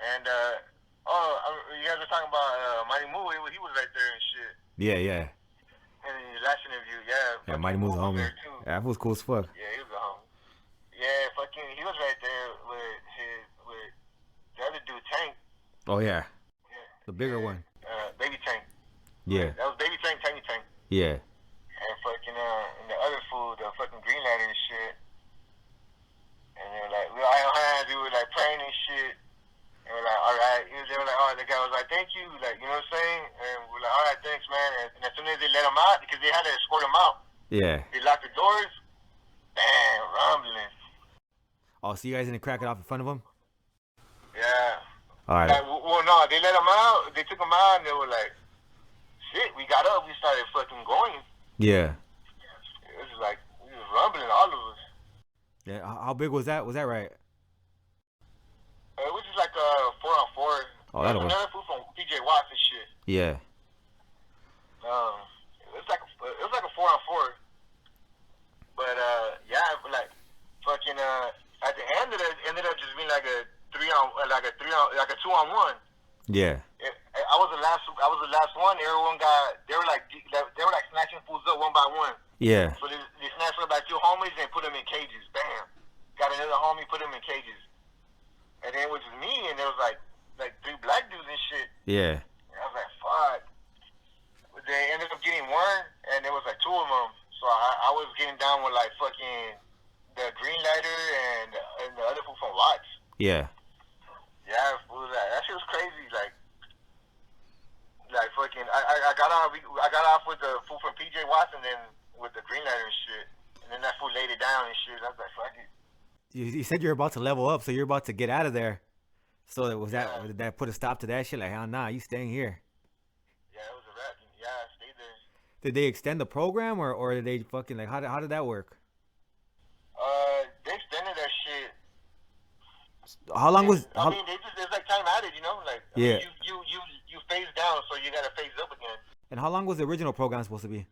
And you guys were talking about Mighty Moo. He was right there and shit.
Yeah. Yeah.
And in your last interview, yeah.
Yeah. Mighty Moo's a homie. Yeah, that was cool as fuck.
Yeah, he was a homie. Yeah, fucking, he was right there with the other dude, Tank.
Oh yeah.
Yeah.
The bigger one.
Baby Tank.
Yeah.
That was Baby Tank, Tiny Tank.
Yeah.
And fucking and the other fool, the fucking green lighter and shit. And they were like, we all had hands, we were like praying and shit. And we're like, all right. They were like, oh, the guy was like, thank you, like, you know what I'm saying? And we're like, all right, thanks, man. And as soon as they let him out, because they had to escort him out.
Yeah.
They locked the doors. Damn, rumbling.
Oh, so you guys didn't crack it off in front of him?
Yeah.
All right.
Like, well, no, they let him out. They took him out, and they were like, shit, we got up. We started fucking going.
Yeah.
It was like, we was rumbling, all of us.
Yeah. How big was that? Was that right?
It was just like a 4-on-4.
Oh, that'll work.
Another food from PJ Watts and shit.
Yeah.
It was like a 4-on-4. But yeah, like fucking at the end of it ended up just being like a 2-on-1.
Yeah.
I was the last one. Everyone they were like snatching fools up one by one.
Yeah.
So they snatched up like 2 homies and put them in cages. Bam. Got another homie, put them in cages. And then it was just me, and there was like 3 black dudes and shit.
Yeah.
And I was like, fuck. But they ended up getting one, and there was like 2 of them. So I was getting down with like fucking the green lighter and the other fool from Watts.
Yeah.
Yeah, fool, that shit was crazy. Like fucking, I got off with the fool from PJ Watts and then with the green lighter and shit. And then that fool laid it down and shit. I was like, fuck it.
You said you're about to level up, so you're about to get out of there. So did that put a stop to that shit? Like, hell nah, you staying here.
Yeah, it was a wrap. Yeah, I stayed there.
Did they extend the program or did they fucking like how did that work?
They extended that shit.
How long was?
I mean, it's like time added, you know. Like
Yeah.
I mean, you phase down, so you gotta phase up again.
And how long was the original program supposed to be?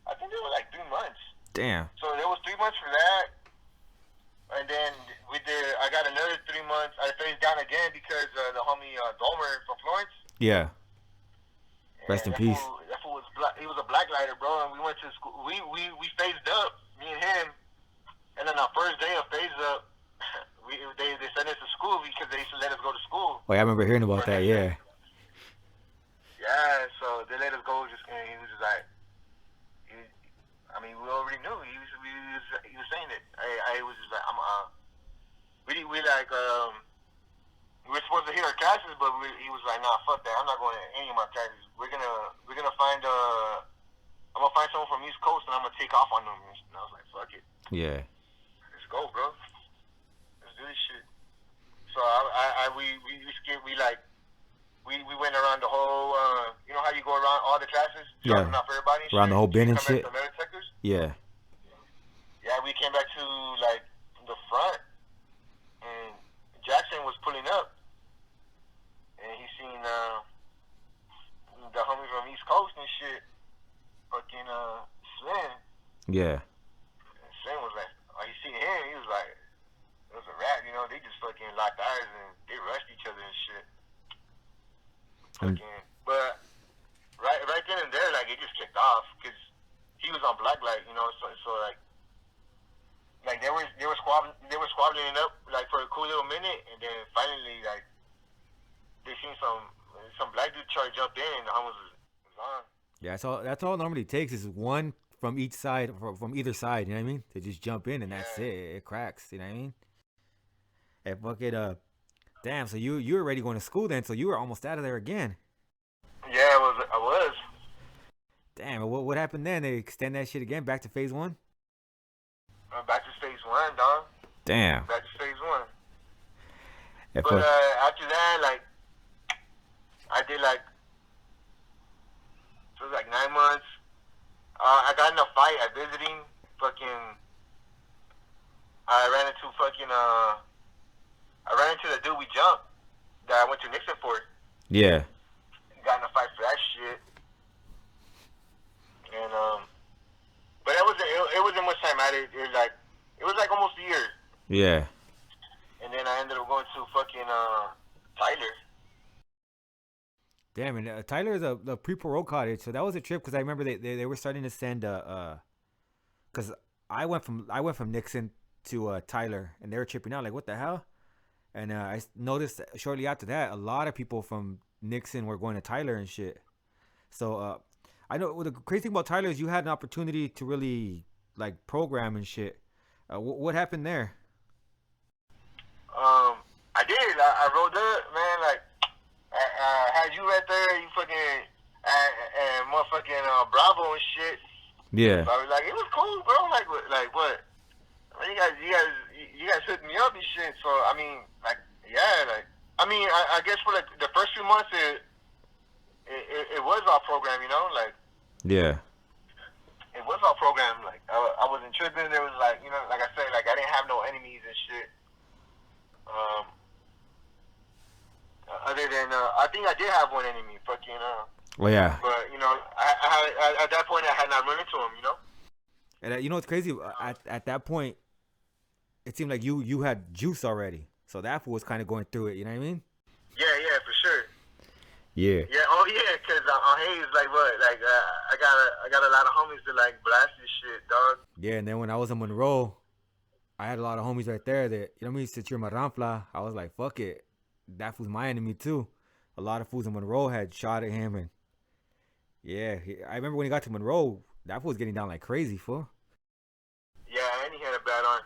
I think they were like 3 months.
Damn.
So there was 3 months for that, and then I got another 3 months. I phased down again because the homie Dolmer from Florence.
Yeah. Rest in peace.
That fool was black. He was a black lighter, bro. And we went to school. We phased up, me and him. And then our first day of phase up, they sent us to school because they used to let us go to school.
Oh, yeah, I remember hearing about that. Yeah.
Yeah, so they let us go. He was just like, I mean, we already knew. He was saying it. I was just like, we were supposed to hit our classes, but he was like, nah, fuck that. I'm not going to any of my classes. We're gonna find I'm gonna find someone from East Coast and I'm gonna take off on them. And I was like, fuck it.
Yeah.
Let's go, bro. Let's do this shit. So we went around the whole, you know how you go around all the classes?
Yeah.
Not for everybody.
Around the whole bin and shit.
Yeah. Yeah, we came back to like the front, and Jackson was pulling up, and he seen the homie from East Coast and shit, fucking
Yeah.
And Sin was like, oh, he seen him. He was like, it was a rap. You know, they just fucking locked eyes and they rushed each other and shit.
And
Fucking, but right then and there, like it just kicked off because he was on blacklight. You know, so like they were squabbling it up like for a cool little minute, and then finally like they seen some black dude try to jump in, and I was on.
yeah, that's all it normally takes is one from each side, from either side. You know what I mean? To just jump in and that's it.
Yeah,
It cracks. You know what I mean? And fuck it. Damn. So you were already going to school then. So you were almost out of there again.
yeah, I was.
Damn. What happened then? They extend that shit again back to phase one.
Back to phase one, dog.
Damn.
Back to phase one.
And
But
fuck.
after that, like I did like it was like 9 months. I got in a fight at visiting. Fucking, I ran into I ran into the dude we jumped that I went to Nixon for.
Yeah.
Got in a fight for that shit, and but it wasn't much time at it. It was like almost a year,
Yeah.
and then I ended up going to fucking Tyler.
Damn. And Tyler is a pre-parole cottage. So that was a trip because I remember they were starting to send because I went from Nixon to Tyler and they were tripping out like what the hell. And I noticed shortly after that, a lot of people from Nixon were going to Tyler and shit. So I know the crazy thing about Tyler is you had an opportunity to really like program and shit. What happened there?
I did. I rolled up, man. Like I had you right there. You fucking and motherfucking Bravo and shit.
Yeah,
So I was like, it was cool, bro. Like what? I mean, you guys hooked me up and shit. So I mean, like, yeah, like, I mean, I guess for like the first few months, it was our program, you know, like
yeah,
it was our program. Like I wasn't tripping. There was like, you know, like I said, like I didn't have no enemies and shit. Um, other than I think I did have one enemy, fucking.
well, yeah.
But you know, at that point I had not run into him, you know.
And you know what's crazy? At that point, it seemed like you had juice already. So that fool was kind of going through it. You know what I mean?
Yeah, for sure.
Yeah.
Yeah, oh yeah, cause on Hayes, like what, like I got a lot of homies that like blast this shit, dog.
Yeah, and then when I was in Monroe, I had a lot of homies right there that, you know what I mean, since you're Maranfla, I was like, fuck it. That fool's my enemy too. A lot of fools in Monroe had shot at him and yeah, I remember when he got to Monroe, that fool was getting down like crazy, fool.
Yeah, and he had a bad arm.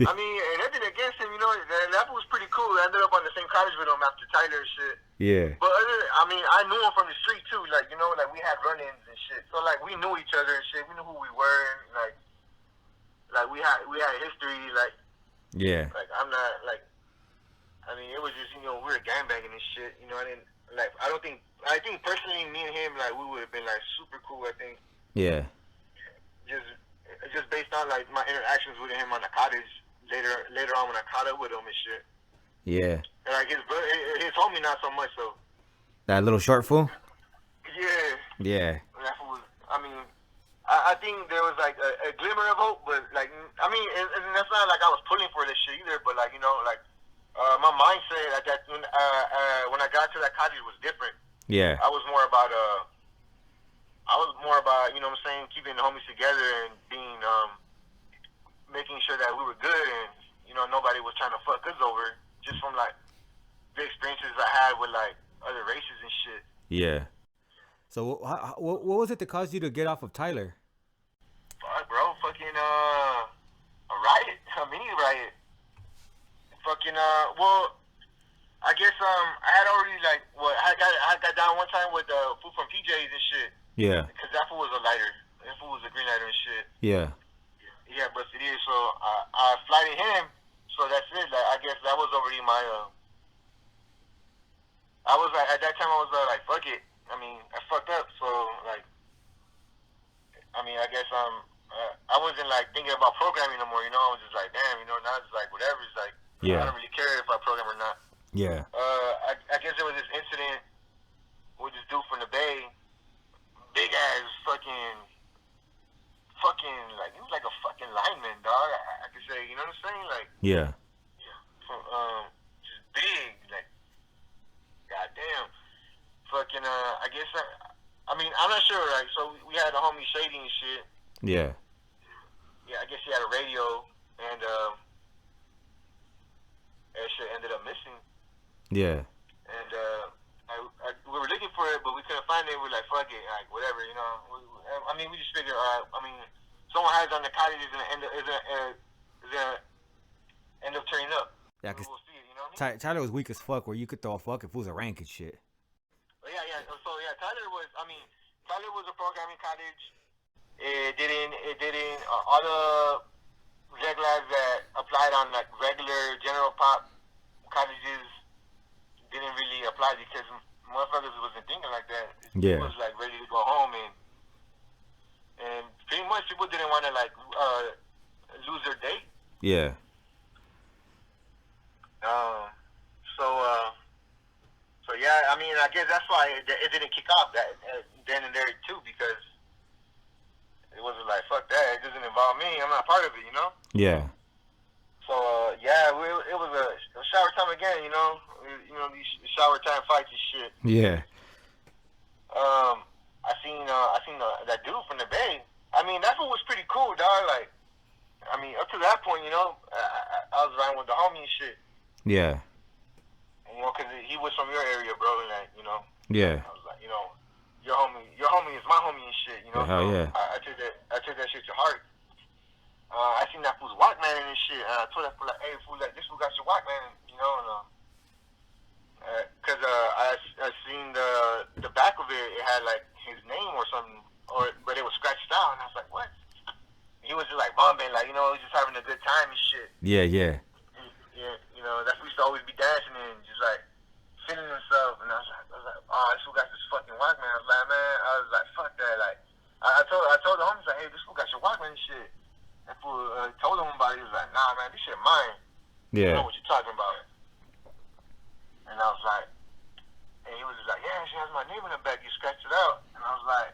I mean, and nothing against him, you know, that was pretty cool. I ended up on the same college with him after Tyler and shit.
Yeah.
But I mean, I knew him from the street too, like, you know, like we had run-ins and shit. So like we knew each other and shit. We knew who we were, and like we had history,
Yeah.
like I'm not like. I mean, it was just, you know, we were gangbanging and shit. You know, I think personally, me and him, like, we would have been, like, super cool, I think.
Yeah.
Just just based on, like, my interactions with him on the cottage later on when I caught up with him and shit.
Yeah.
And, like, his homie not so much, so.
That little short fool?
Yeah.
Yeah.
That was, I mean, I think there was, like, a glimmer of hope, but, like, I mean, and that's not like I was pulling for this shit either, but, like, you know, like, my mindset at that when I got to that cottage was different.
Yeah.
I was more about you know what I'm saying, keeping the homies together and being making sure that we were good and you know nobody was trying to fuck us over just from like the experiences I had with like other races and shit.
Yeah. So what was it that caused you to get off of Tyler?
Fuck, bro, fucking a riot, a mini riot. Fucking well, I guess I had already like I got down one time with food from PJ's and shit.
Yeah.
Cause that fool was a lighter. That fool was a green lighter and shit.
Yeah.
He had busted in, so I flighted him. So that's it. Like I guess that was already my. I was like at that time I was like fuck it. I mean I fucked up. So like, I mean I guess I wasn't like thinking about programming no more. You know I was just like damn. You know now it's like whatever. It's like.
Yeah.
I don't really care if I program or not.
Yeah.
I guess there was this incident with this dude from the Bay, big ass fucking like you lineman, dog. I could say, you know what I'm saying? Like,
Yeah.
just big, like, goddamn. Fucking, I guess, I mean, I'm not sure, right? So we had a homie Shady and shit.
Yeah.
Yeah, I guess he had a radio, and that shit ended up missing.
Yeah.
And we were looking for it, but we couldn't find it. We're like, fuck it, like whatever, you know. I mean, we just figured, I mean, someone has on the cottage is gonna end up turning up.
Yeah, cause
we'll see it, you know what I mean?
Tyler was weak as fuck, where you could throw a fuck if it was a rank and shit.
But yeah. So yeah, Tyler was a programming cottage. It didn't. All the regulars that applied on like regular general pop cottages didn't really apply because motherfuckers wasn't thinking like that.
Yeah.
It was like ready to go home, and pretty much people didn't want to like lose their date.
Yeah.
So yeah, I mean, I guess that's why it didn't kick off that then and there too, because it wasn't like fuck that. It doesn't involve me. I'm not part of it, you know.
Yeah.
So yeah, it was a shower time again, you know. These shower time fights and shit.
Yeah.
I seen that dude from the Bay. I mean, that fool was pretty cool, dog. Like, I mean, up to that point, you know, I was riding with the homie and shit.
Yeah.
You know, cause he was from your area, bro, and like, you know.
Yeah.
I was like, you know, your homie is my homie and shit, you know.
Hell yeah.
I took that shit to heart. I seen that fool's Walkman and shit, and I told that fool like, hey, fool, like, this fool got your Walkman, you know, and cause I seen the back of it, it had like his name or something, but it was scratched out, and I was like, what? He was just like bumping, like, you know, he was just having a good time and shit.
Yeah. Yeah.
Yeah, you know, that's what he used to always be dancing and just like feeling himself, and I was like, oh, this fool got this fucking Walkman. I was like, man, fuck that. Like, I told the homies like, hey, this fool got your Walkman and shit. And fool told him about it. He was like, nah, man, this shit mine.
Yeah.
I know what you're talking about. And I was like, and he was just like, yeah, she has my name in the back. You scratched it out. And I was like,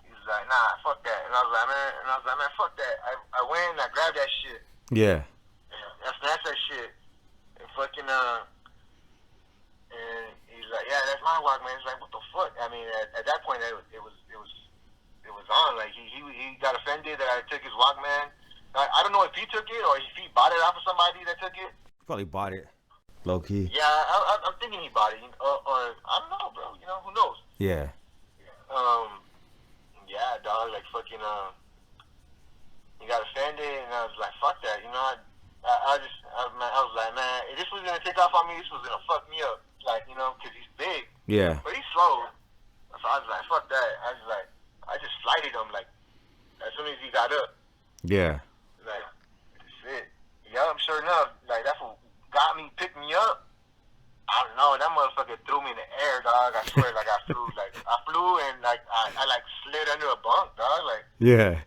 he was like, nah, fuck that. And I was like, man, fuck that. I went and I grabbed that shit.
Yeah.
That's that shit. And fucking and he's like, yeah, that's my Walkman. He's like, what the fuck? I mean, at that point, it was on. Like he got offended that I took his Walkman. I don't know if he took it or if he bought it off of somebody that took it.
Probably bought it. Low key.
Yeah, I'm thinking he bought it, or I don't know, bro. You know, who knows?
Yeah.
Yeah, dog. Like fucking he got offended, and I was like, fuck that. You know, I was like, man, if this was gonna take off on me, this was gonna fuck me up. Like, you know, because he's big.
Yeah.
But he's slow. So I was like, fuck that. I just flighted him, like, as soon as he got up.
Yeah.
Like, shit. Yup, sure enough, like, that fool got me, picked me up. I don't know, that motherfucker threw me in the air, dog. I swear, like, I flew and, like, I like, slid under a bunk, dog. Like,
yeah.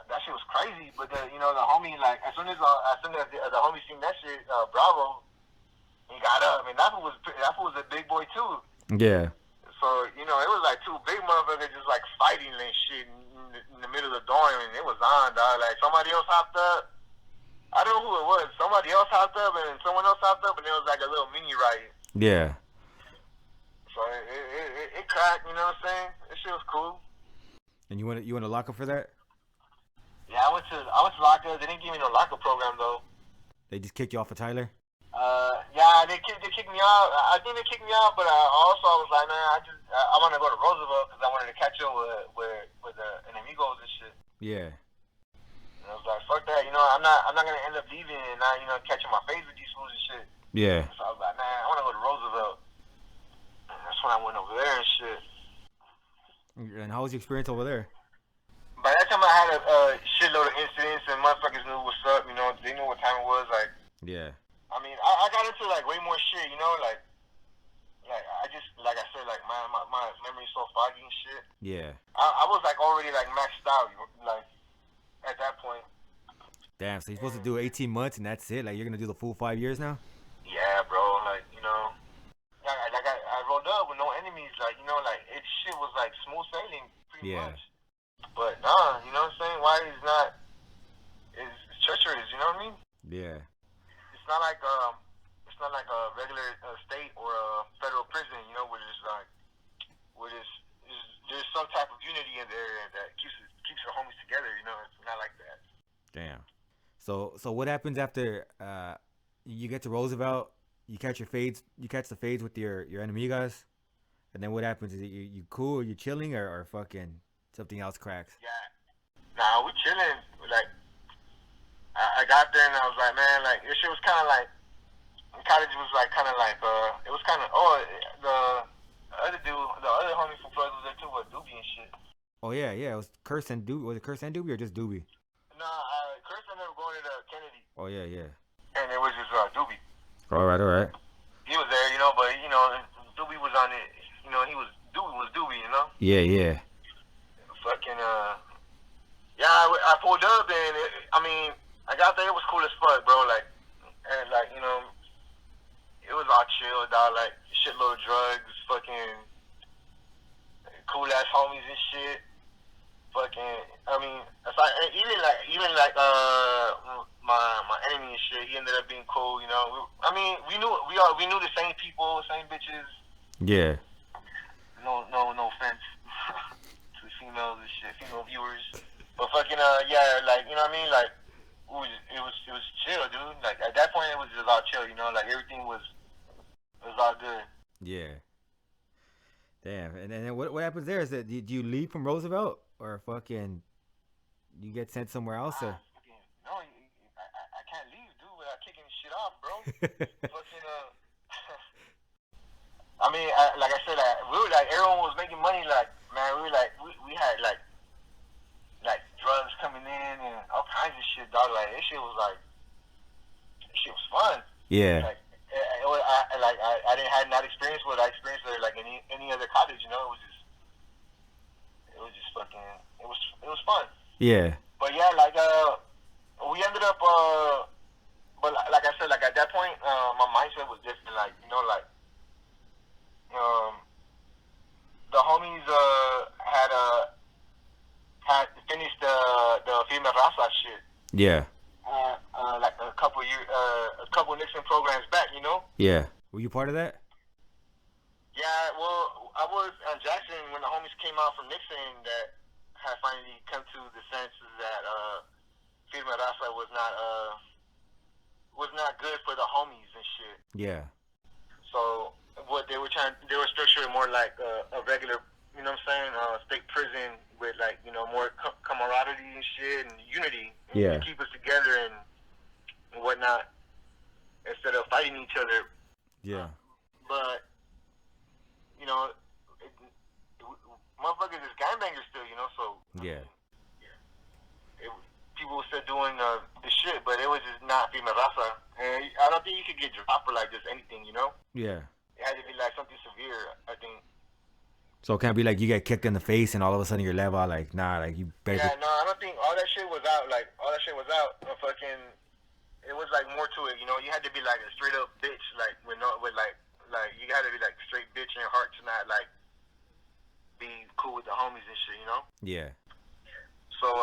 That shit was crazy. But, you know, the homie, like, as soon as the homie seen that shit, Bravo, he got up. I mean, that fool was a big boy, too.
Yeah.
So, you know, it was like two big motherfuckers just like fighting and shit in the middle of the dorm, and it was on, dog. Like, somebody else hopped up. I don't know who it was. Somebody else hopped up, and someone else hopped up, and it was like a little mini riot.
Yeah.
So it cracked, you know what I'm saying? This shit was cool.
And you went to lock up for that?
Yeah, I went to locker. They didn't give me no locker program though.
They just kicked you off of Tyler?
Yeah, they kicked me out. I think they kicked me out, but also I was like, man, I want to go to Roosevelt because I wanted to catch up with the enemigos and shit.
Yeah.
And I was like, fuck that, you know, I'm not gonna end up leaving and not, you know, catching my face with these fools and shit.
Yeah.
So I was like, man, I want to go to Roosevelt. And that's when I went over there and shit.
And how was your experience over there?
By that time I had a shitload of incidents and motherfuckers knew what's up, you know, they knew what time it was, like.
Yeah.
I mean, I got into like way more shit, you know, like I just, like I said, like my memory's so foggy and shit.
Yeah.
I was like already like maxed out, like at that point.
Damn, so you're supposed to do 18 months and that's it? Like you're gonna do the full 5 years now?
Yeah, bro, like, you know, I rolled up with no enemies, like, you know, like shit was like smooth sailing pretty much. But nah, you know what I'm saying? Why is not treacherous. You know what I mean?
Yeah.
It's not like a regular state or a federal prison. You know, where there's some type of unity in there that keeps the homies together. You know, it's not like that.
Damn. So what happens after you get to Roosevelt? You catch your fades. You catch the fades with your enemigos, and then what happens? Is it you cool? Or you chilling or fucking something else cracks?
Yeah. Nah, we chilling. Like I got there and I was like, man, like this shit was kind of like college was like kind of like it was kind of the other homie from Florida was there too, with Doobie and shit.
Oh yeah. It was Curse and Doobie. Was it Curse and Doobie or just Doobie?
Nah, Chris ended up going to the Kennedy.
Oh yeah.
And it was just Doobie.
All right.
He was there, you know, but you know, Doobie was on it. You know, Doobie was Doobie, you know.
Yeah.
Fucking yeah, I pulled up and I mean, I got there. It was cool as fuck, bro. Like, and like you know, it was all chill, dog. Like shitload of drugs, fucking cool ass homies and shit. Fucking, I mean, it's like even like my enemy and shit. He ended up being cool, you know. I mean, we knew the same people, same bitches.
Yeah.
No offense to females and shit, female viewers. But fucking yeah, like you know what I mean, like it was chill, dude. Like at that point, it was just all chill, you know. Like everything was all good.
Yeah. Damn. And then what happens there? Is that do you leave from Roosevelt or fucking you get sent somewhere else? Or?
No, I can't leave, dude, without kicking shit off, bro. Fucking I mean, like I said, we were like everyone was making money. Like man, we were like we had like drugs coming in and all kinds of shit, dog. Like this shit was fun.
Yeah.
Like I didn't have not experience what I experienced there like any other college, you know. It was just fucking it was fun.
Yeah.
But yeah, like we ended up but like I said, like at that point my mindset was different. Like you know, like the homies had finished the female raza shit.
Yeah.
Like a couple Nixon programs back, you know.
Yeah. Were you part of that?
Yeah, well, I was on Jackson when the homies came out from Nixon that had finally come to the senses that female raza was not good for the homies and shit.
Yeah.
So what they were structuring more like a regular, you know what I'm saying, state prison with like, you know, more camaraderie and shit and unity.
Yeah.
To keep us together and whatnot instead of fighting each other.
Yeah.
But, you know, motherfuckers is gangbangers still, you know, so.
Yeah.
People were still doing the shit, but it was just not female raza. And I don't think you could get dropped for like just anything, you know?
Yeah.
It had to be like something severe, I think.
So it can't be like you get kicked in the face and all of a sudden you're level out like nah, like you better.
Yeah, no, I don't think all that shit was out. Like all that shit was out. Fucking, it was like more to it. You know, you had to be like a straight up bitch. Like with like you had to be like straight bitch in your heart to not like be cool with the homies and shit. You know.
Yeah.
So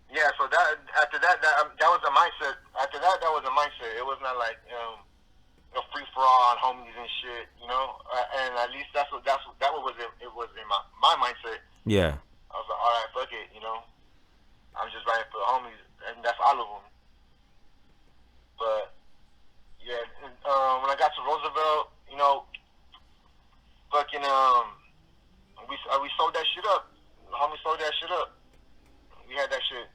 yeah. So that after that was a mindset. After that was a mindset. It was not like a free for all on homies and shit, you know. And at least that was in my mindset.
Yeah.
I was like, all right, fuck it, you know. I'm just riding for the homies, and that's all of them. But yeah, when I got to Roosevelt, you know, fucking we sold that shit up. The homies sold that shit up. We had that shit.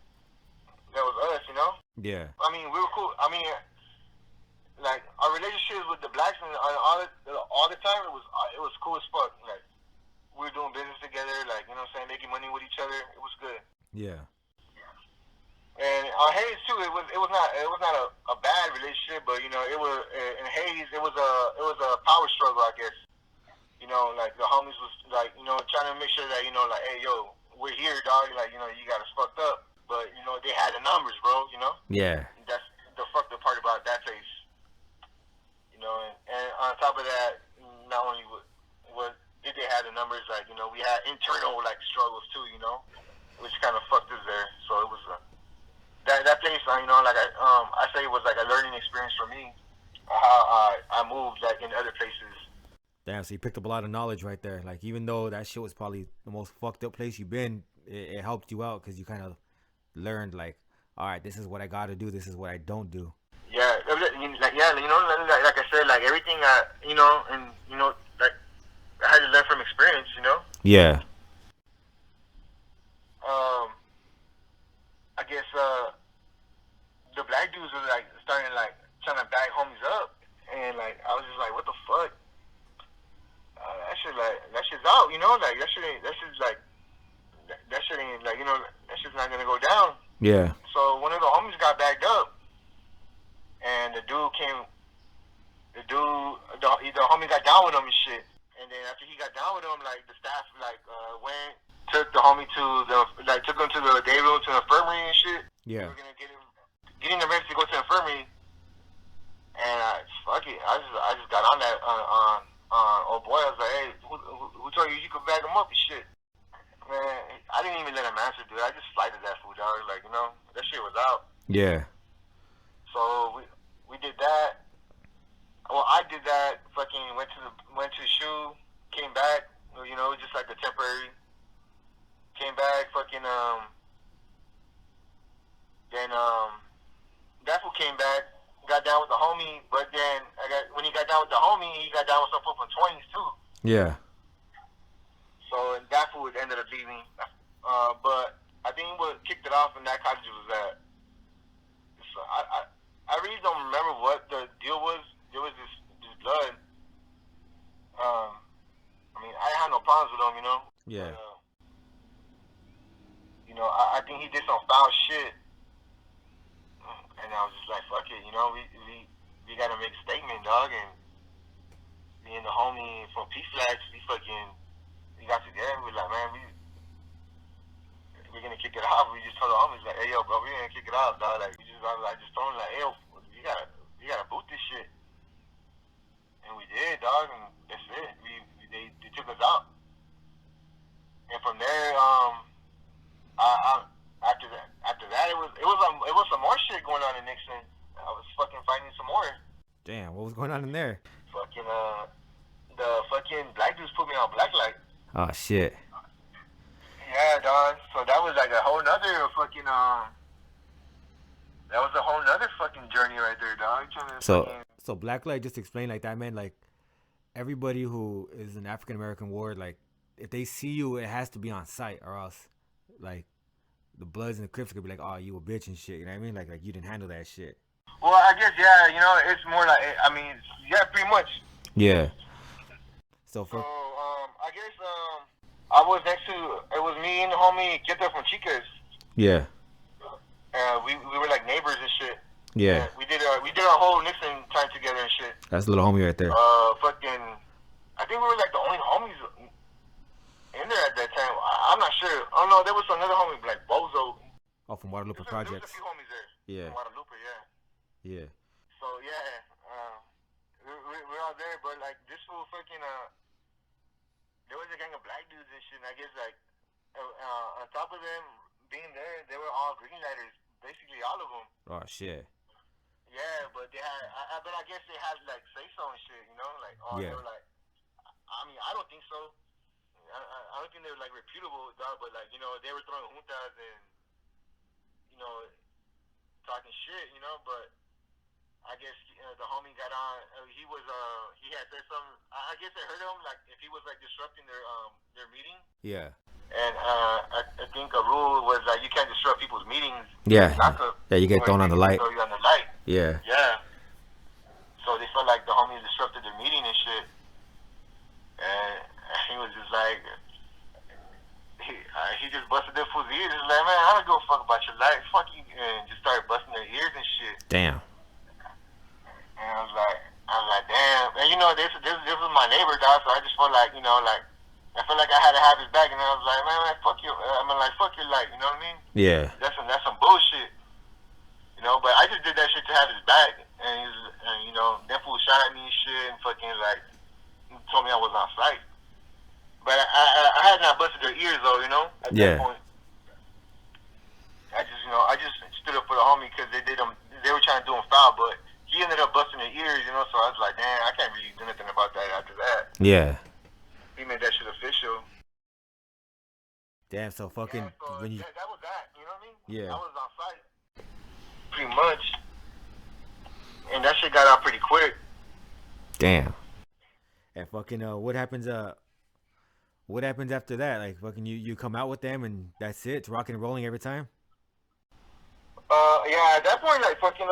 That was us, you know.
Yeah.
I mean, we were cool. I mean, like our relationships with the blacks and all the time, it was cool as fuck. Like we were doing business together, like you know what I'm saying, making money with each other. It was good.
Yeah.
And on Hayes too, it was not a bad relationship, but you know it was in Hayes it was a power struggle, I guess. You know, like the homies was like you know trying to make sure that you know like hey yo we're here dog, like you know you got us fucked up, but you know they had the numbers, bro. You know.
Yeah.
That's the fucked up part about that place. You know, and on top of that, not only did they have the numbers, like you know, we had internal like struggles too, you know, which kind of fucked us there. So it was that place So I say it was like a learning experience for me. How I moved like in other places.
Damn, so you picked up a lot of knowledge right there. Like, even though that shit was probably the most fucked up place you've been, it helped you out because you kind of learned, like, all right, this is what I got to do. This is what I don't do.
Yeah, like I said, like everything, like I had to learn from experience,
Yeah.
I guess the black dudes were like starting like trying to bag homies up, and like I was just like, what the fuck? That shit's out, like that shit ain't like that shit's not gonna go down.
Yeah.
So one of the homies got bagged up, and the homie got down with him and shit. And then after he got down with him, like the staff went, took the homie took him to the day room, to the infirmary and shit.
Yeah.
They were gonna getting him ready to go to the infirmary. And fuck it, I just got on that old boy. I was like, hey, who told you could bag him up and shit? Man, I didn't even let him answer, dude. I just flighted that fool, dog. Like, that shit was out.
Yeah.
So we did that. Well, I did that. Fucking went to the shoe, came back. Just like a temporary. Came back. Fucking then that fool came back. Got down with the homie, but then when he got down with the homie, he got down with some fool from 20s too.
Yeah.
So that fool ended up leaving. But I think what kicked it off in that college was that. So I really don't remember what the deal was. There was this blood. I mean, I had no problems with him,
Yeah.
But, I think he did some foul shit. And I was just like, fuck it, we gotta make a statement, dog. And me and the homie from P-Flags, we got together. We were like, man, we're gonna kick it off. We just told the homies like, hey, yo, bro, we're gonna kick it off, dog. Like, I just told him like, hey, yo, you gotta boot this shit. And we did, dog. And that's it. They took us out. And from there, after that, it was some more shit going on in Nixon. I was fucking fighting some more.
Damn, what was going on in there?
Fucking the fucking black dudes put me on blacklight.
Oh shit.
Yeah, dog. So that was like a whole nother fucking that was a whole nother fucking journey right there, dog.
So blacklight, just explain, like, that meant like everybody who is an African American ward, like, if they see you, it has to be on site, or else like the Bloods and the Crips could be like, oh, you a bitch and shit. You know what I mean? Like you didn't handle that shit.
Well, I guess, yeah, it's more like, I mean, yeah, pretty much.
Yeah.
So I guess I was next to, it was me and the homie Get There from Chicas.
Yeah.
We were like neighbors and shit.
Yeah.
We did our whole Nixon time together and shit.
That's a little homie right there.
Fucking, I think we were like the only homies in there at that time. I'm not sure. Oh no, there was another homie like Bozo.
Oh, from Guadalupe Projects.
There was a few homies there.
Yeah.
From Guadalupe, yeah.
Yeah.
So yeah, we're all there, but like this fool fucking there was a gang of black dudes and shit. And I guess like on top of them being there, they were all green lighters, basically all of them.
Oh shit.
Yeah, but they had, but I guess they had like say so and shit, like
yeah.
They were like, I mean, I don't think so. I don't think they were like reputable, dog, but like they were throwing juntas and talking shit, but. I guess the homie got on. He had said something. I guess I heard him like if he was like disrupting their meeting.
Yeah.
And I think a rule was like you can't disrupt people's meetings.
Yeah. Yeah, you get thrown on the light.
Throw you on the light.
Yeah.
Yeah. So they felt like the homie disrupted their meeting and shit. And he was just like, he just busted their fool's ears. He's like, man, I don't give a fuck about your life. Fuck you, and just started busting their ears and shit.
Damn.
And I was like, damn. And this was my neighbor, dog. So I just felt like, I felt like I had to have his back. And I was like, man, fuck you. I mean, like, fuck your life. You know what I mean?
Yeah.
That's some bullshit. But I just did that shit to have his back. And that fool shot at me and shit, and fucking like told me I was on site. But I had not busted their ears though. At that point. I just stood up for the homie because they was like, damn, I can't really do nothing about that after that.
Yeah.
He made that shit official.
Damn. So fucking
Yeah, so
when you.
that was that. You know what I mean?
Yeah.
I was on site pretty much, and that shit got out pretty quick.
Damn. And fucking what happens? What happens after that? Like fucking you come out with them and that's it. It's rocking and rolling every time.
Yeah, at that point, like fucking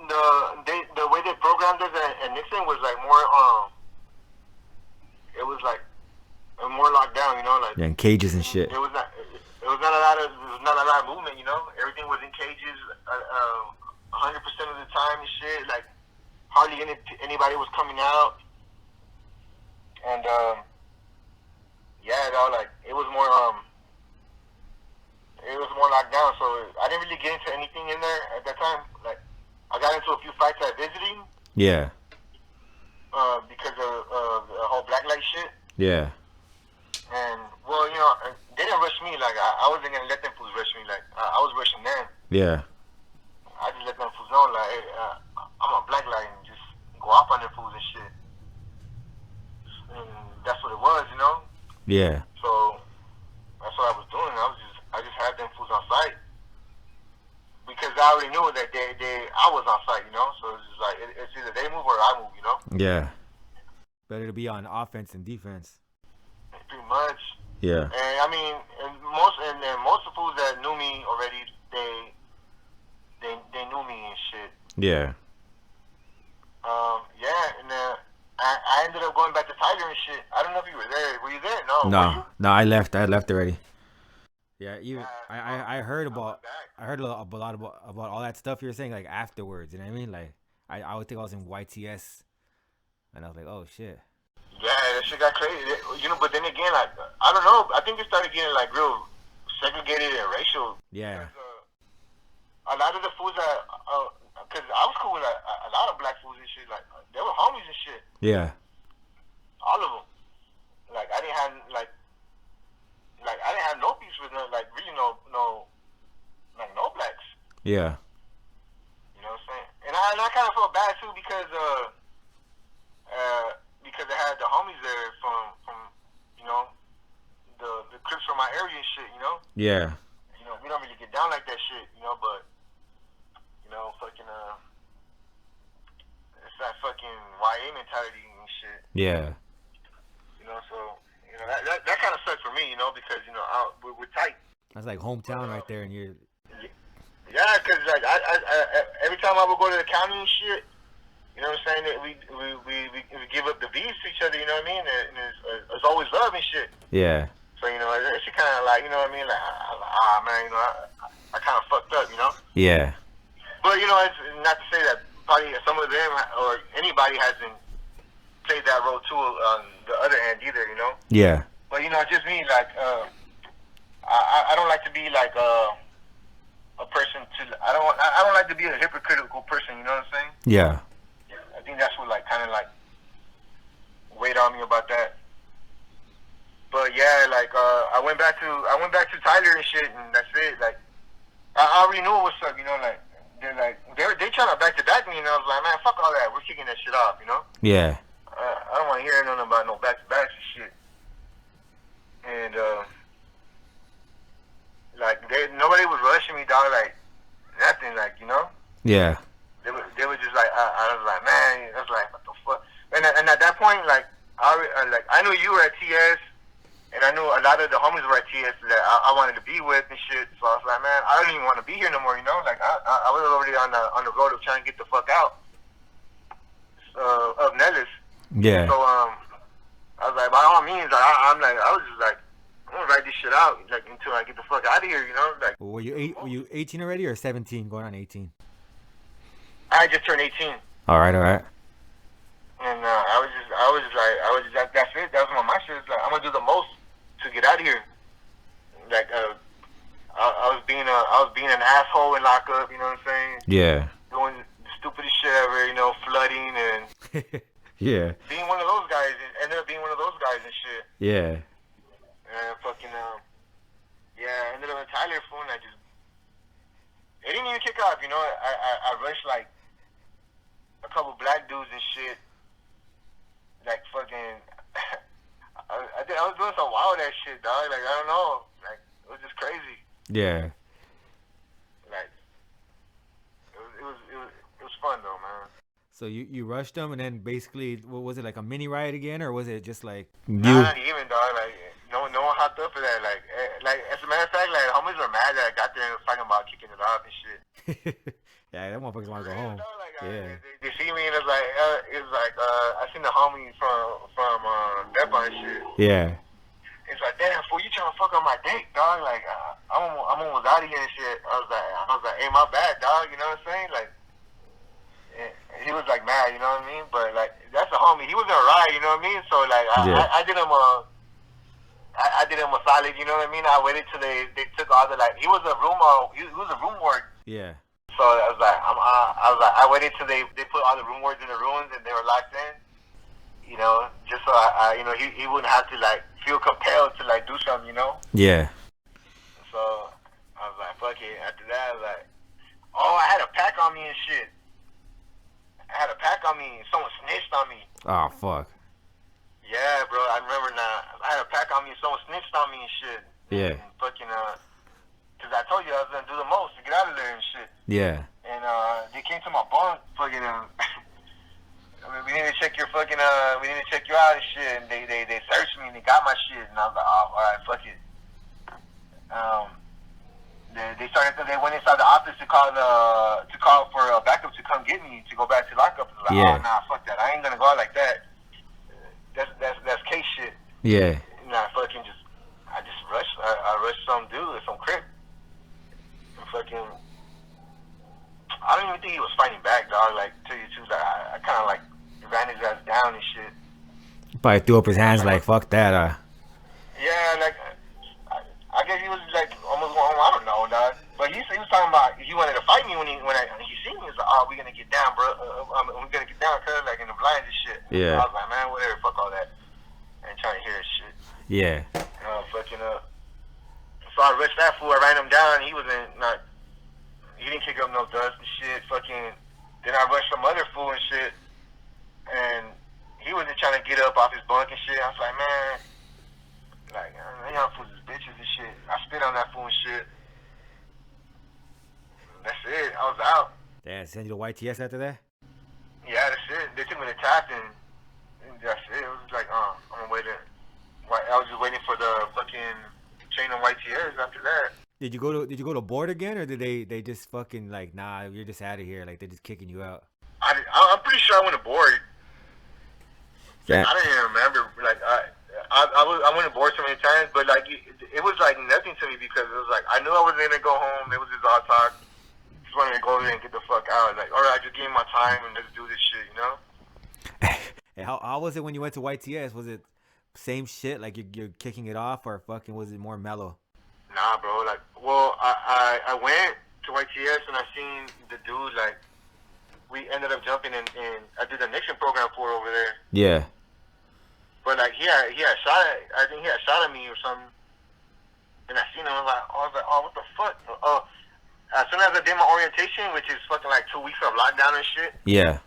the way they programmed it and Nixon was like more it was like more locked down, you know, like
Yeah, in cages and shit.
it was not a lot of movement, you know. Everything was in cages, 100% of the time and shit. Like hardly anybody was coming out, and yeah, though, like it was more locked down. So I didn't really get into anything in there at that time. Like I got into a few fights at visiting.
Yeah.
Because of the whole black light shit.
Yeah.
And well, you know, they didn't rush me. Like I wasn't gonna let them fools rush me. Like I was rushing them.
Yeah.
I just let them fools know, like, hey, I'm a black light and just go off on them fools and shit. And that's what it was, you know.
Yeah.
So that's what I was doing. I just had them fools on site because I already knew that I was on site, you know. So it's just like it's either they move or I move, you know.
Yeah. Better to be on offense than defense.
Pretty much.
Yeah.
And I mean, most of the fools that knew me already, they knew me and shit.
Yeah.
Yeah, and I ended up going back to Tyler and shit. I don't know if you were there. Were you there? No.
No, I left. I left already. Yeah, even I heard
I
about a lot about all that stuff you were saying like afterwards. You know what I mean? Like I would think I was in YTS, and I was like, oh shit.
Yeah, that shit got crazy. You know, but then again, like I don't know. I think it started getting like real segregated and racial.
Yeah.
A lot of the fools that, cause I was cool with a lot of black fools and shit. Like they were homies and shit.
Yeah.
All of them. Like I didn't have no beefs with no blacks.
Yeah.
You know what I'm saying? And I kind of felt bad too because I had the homies there from you know the Crips from my area and shit. You know.
Yeah.
You know we don't really get down like that shit. You know, but you know fucking it's that fucking YA mentality and shit.
Yeah.
You know, so you know that kind of sucks for me. You know, because you know we're tight.
That's like hometown right there, and you're.
Yeah, because like I every time I would go to the county and shit, you know what I'm saying? That we give up the V's to each other. You know what I mean? And it's always love and shit.
Yeah.
So you know, it's kind of like you know what I mean? Like man, you know, I kind of fucked up. You know?
Yeah.
But you know, it's not to say that probably some of them or anybody hasn't played that role too on the other end either. You know?
Yeah.
But you know, just me like I don't like to be like a person to I don't like to be a hypocritical person. You know what I'm saying?
Yeah.
I think that's what like kind of like weighed on me about that. But yeah, like I went back to Tyler and shit, and that's it. Like I already knew what's up, you know. Like they trying to back to me, and I was like, man, fuck all that. We're kicking that shit off, you know.
Yeah.
I don't want to hear nothing about no back to backs and shit. And like nobody was rushing me, dog. Like nothing, like you know.
Yeah.
They were just like I was like, man, I was like, what the fuck? And at that point, like I knew you were at TS, and I knew a lot of the homies were at TS that I wanted to be with and shit. So I was like, man, I don't even want to be here no more, you know? Like I was already on the road of trying to get the fuck out of Nellis.
Yeah.
So I was like, by all means, I was just like, I'm gonna write this shit out like until I get the fuck out of here, you know? Like,
Were you 18 already or 17 going on 18?
I just turned 18.
All right.
And I was just like, that's it. That was my mindset. Like, I'm gonna do the most to get out of here. Like, I was being an asshole in lockup. You know what I'm saying?
Yeah.
Doing the stupidest shit ever. You know, flooding and
yeah.
being one of those guys. Ended up being one of those guys and shit.
Yeah.
And fucking yeah. I ended up in Tyler phone. It didn't even kick off. You know, I rushed like a couple black dudes and shit. Like fucking, I was doing some wild ass shit, dog. Like I don't know, like it was just crazy.
Yeah.
Like it was fun though, man.
So you rushed them, and then basically, what was it, like a mini riot again, or was it just like
Nah,
you?
not even, dog. Like no one hopped up for that. Like as a matter of fact, like homies were mad that I got there and was talking about kicking it off and shit.
Yeah, that motherfuckers want to go home.
Dog, like,
Yeah.
they see me and it's like I seen the homie from Depa and shit.
Yeah.
It's like, damn, fool, you trying to fuck on my date, dog? Like I'm almost out of here and shit. I was like, hey, my bad, dog. You know what I'm saying? Like. He was like mad, you know what I mean? But like that's a homie. He was in a ride, you know what I mean? So like I did him I did him a solid, you know what I mean? I waited till they took all the like he was a room ward.
Yeah.
So I was like I waited till they put all the room wards in the rooms and they were locked in. You know, just so I you know he wouldn't have to like feel compelled to like do something, you know?
Yeah.
So I was like, fuck it. After that I was like, oh, I had a pack on me and shit. I had a pack on me. Someone snitched on me.
Oh fuck.
Yeah, bro. I remember now. I had a pack on me. Someone snitched on me and shit.
Yeah.
And fucking cause I told you I was gonna do the most to get out of there and shit.
Yeah.
And they came to my bunk. Fucking we need to check your fucking we need to check you out and shit. And they searched me and they got my shit. And I was like, oh, all right, fuck it. They went inside the office to call for a backup to come get me to go back to lockup. I was like,
Yeah.
oh nah, fuck that. I ain't gonna go out like that. That's case shit.
Yeah.
Nah, I just rushed. I rushed some dude, some crip. And fucking, I don't even think he was fighting back, dog. Like, tell you the truth, I kind of like ran his ass down and shit.
Probably threw up his hands like, fuck that.
Yeah, like. I guess he was like almost I don't know, dog. But he was talking about he wanted to fight me when he seen me. He's like, oh, we're gonna get down, bro. We're gonna get down, cause like in the blinds and shit.
Yeah.
I was like, man, whatever, fuck all that. I ain't trying to hear that shit.
Yeah.
Fucking So I rushed that fool. I ran him down. He didn't kick up no dust and shit. Fucking. Then I rushed some other fool and shit, and he wasn't trying to get up off his bunk and shit. I was like, man. Like, y'all fools is bitches and shit. I spit on that fool and shit. That's it. I was out.
Damn, send you to YTS after that?
Yeah, that's it. They took me to TAP and that's it. It was like, I'm waiting. I was just waiting for the fucking chain on YTS after that.
Did you go to board again, or did they just fucking like, nah, you're just out of here, like they're just kicking you out?
I'm pretty sure I went to board.
Yeah.
I didn't even remember. Like I went to board so many times, but like it was like nothing to me because it was like I knew I was gonna go home. It was just all talk. Just wanted to go there and get the fuck out. Like, all right, just give me my time and let's do this shit, you know?
Hey, how was it when you went to YTS? Was it same shit, like you're kicking it off, or fucking was it more mellow?
Nah, bro. Like, well, I went to YTS and I seen the dude. Like, we ended up jumping in. I did the Nixon program for over there.
Yeah.
But like he had shot at, I think he had shot at me or something. And I seen him, I was like, oh, what the fuck? As soon as I did my orientation, which is fucking like 2 weeks of lockdown and shit.
Yeah.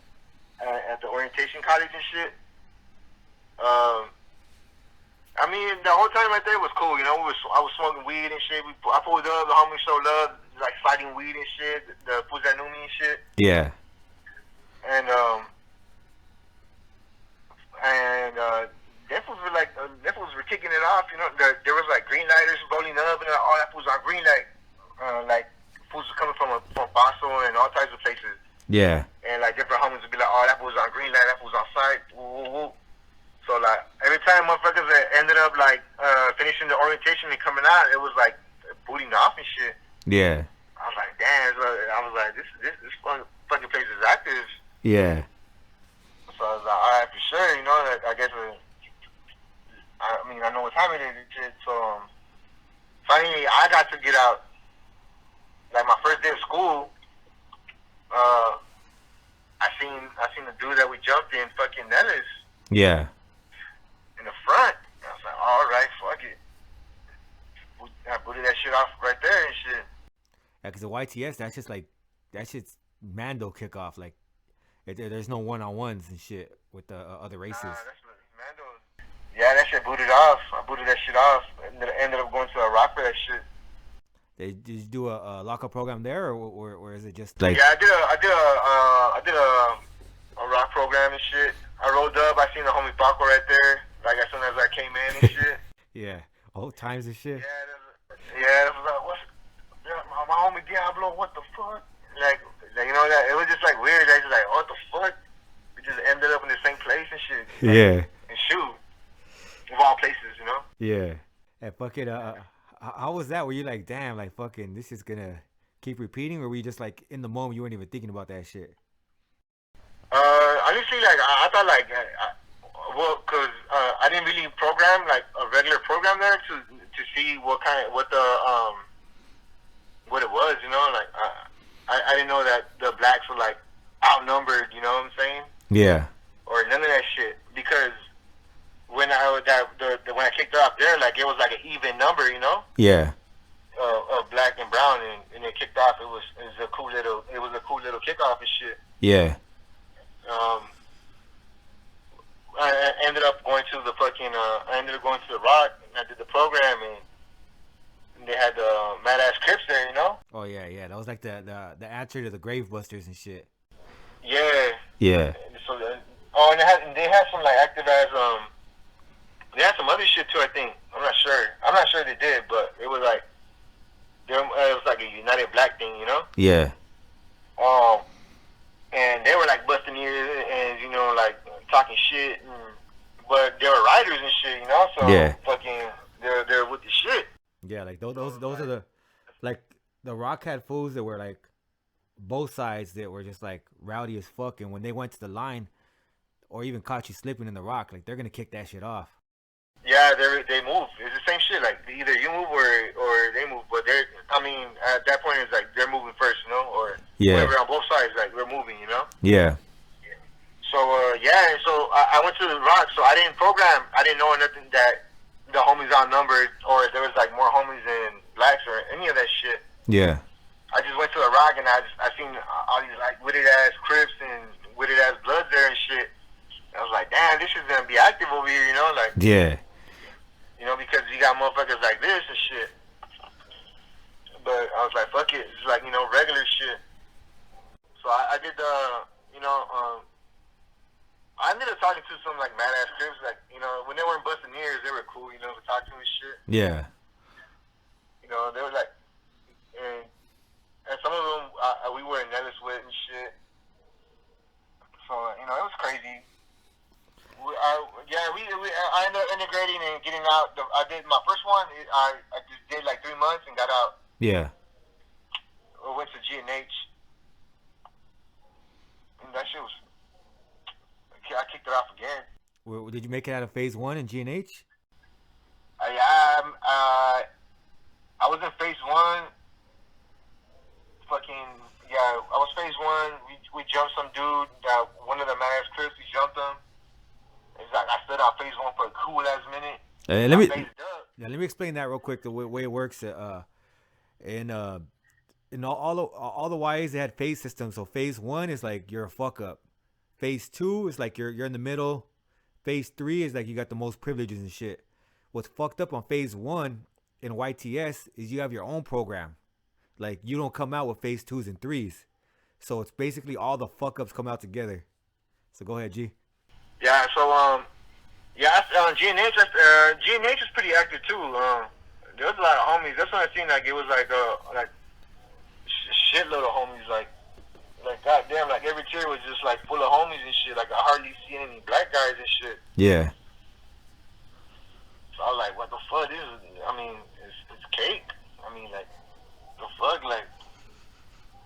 At the orientation college and shit. I mean, the whole time right there was cool, you know. I was smoking weed and shit. I pulled up, the homies showed love, like sliding weed and shit. The fools that knew me and shit.
Yeah.
And them fools were kicking it off, you know. There was like green lighters rolling up and all that fools on green light. Like fools coming from Boston and all types of places.
Yeah.
And like different homies would be like, oh, that fool's on green light, that fool's on site. Woo, woo, woo. So like every time motherfuckers that ended up like finishing the orientation and coming out, it was like booting off and shit.
Yeah.
I was like, damn. So I was like, this fucking place is active.
Yeah.
So I was like, all right, for sure. You know, I guess. I mean, I know what's happening and shit. So finally, I got to get out. Like my first day of school, I seen the dude that we jumped in, fucking Nellis.
Yeah.
In the front. I was like, all right, fuck it. I booted that shit off right there and shit.
Yeah, because the YTS, that's just like, that shit's Mando kickoff. Like, There's no one-on-ones and shit with the other
Nah,
races.
that's what Mando. Yeah, that shit booted off. I booted that shit off. And then I ended up going to a rock for that shit.
They did you do a lockup program there, or is it just like?
Yeah, I did a rock program and shit. I rolled up. I seen the homie Paco right there. Like as soon as I came in and shit.
Yeah, old times and shit.
Yeah, that was like, what's my homie Diablo? What the fuck? Like you know that it was just like weird. I just like, what the fuck? We just ended up in the same place and shit. Like,
Yeah,
and shoot, of all places, you know.
yeah. And fucking how was that? Were you like, damn, like fucking, this is gonna keep repeating, or were you just like in the moment you weren't even thinking about that shit?
Honestly, like I thought, like, well, cause I didn't really program like a regular program there to see what the what it was, you know, like I didn't know that the blacks were like outnumbered, you know what I'm saying,
Yeah,
or none of that shit. Because when when I kicked off there, like it was like an even number, you know,
yeah,
of black and brown, and it kicked off. It was a cool little kickoff and shit.
yeah.
Um, I ended up going to the fucking. I ended up going to the Rock, and I did the program, and they had the Mad Ass Crips there, you know.
Oh yeah, yeah. That was like the answer to the Grave Busters and shit.
Yeah.
Yeah,
And so, and they had some like active as they had some other shit too. I think I'm not sure. I'm not sure they did, but it was like it was like a United Black thing, you know.
yeah,
Um, and they were like busting ears and you know like talking shit, but they were writers and shit, you know. So
yeah,
fucking they're with the shit.
yeah. Like those are the like the Rock had fools that were like both sides that were just like rowdy as fuck, and when they went to the line or even caught you slipping in the Rock, like they're gonna kick that shit off.
Yeah, they move. It's the same shit. Like either you move or they move. But I mean, at that point, it's like they're moving first, you know, or
Yeah,
whatever on both sides. Like we're moving, you know.
yeah,
So yeah, and so I went to the Rock. So I didn't program. I didn't know nothing that the homies outnumbered or there was like more homies than blacks or any of that shit.
yeah,
I just went to the Rock and I seen all these like witted ass Crips and witted ass Bloods there and shit. I was like, damn, this is gonna be active over here, you know, like.
yeah,
You know, because you got motherfuckers like this and shit. But I was like, fuck it. It's like, you know, regular shit. So I did the, you know, I ended up talking to some, like, mad-ass Crips. Like, you know, when they weren't busting ears, they were cool, you know, to talk to me and shit.
yeah,
You know, they were like, and some of them we were in Nellis with and shit. So, you know, it was crazy. I ended up integrating and getting out. I did my first one. I just did like 3 months and got out.
yeah.
I went to G&H, and that shit was. I kicked it off again.
Did you make it out of phase one in GNH?
I was in phase one. Fucking yeah, I was phase one. We jumped some dude. One of the mass Crips. We jumped him. It's like I stood out phase one for a cool ass minute.
Let me explain that real quick. The way it works. In all the YAs they had phase systems. So phase one is like you're a fuck up. Phase two is like you're in the middle. Phase three is like you got the most privileges and shit. What's fucked up on phase one in YTS is you have your own program. Like you don't come out with phase twos and threes. So it's basically all the fuck ups come out together. So go ahead, G.
Yeah. So GNH is pretty active too. There was a lot of homies. That's when I seen like it was like shitload of homies. Like goddamn, like every tier was just like full of homies and shit. Like I hardly see any black guys and shit.
Yeah.
So I was like, what the fuck? This is, I mean, it's cake. I mean, like the fuck, like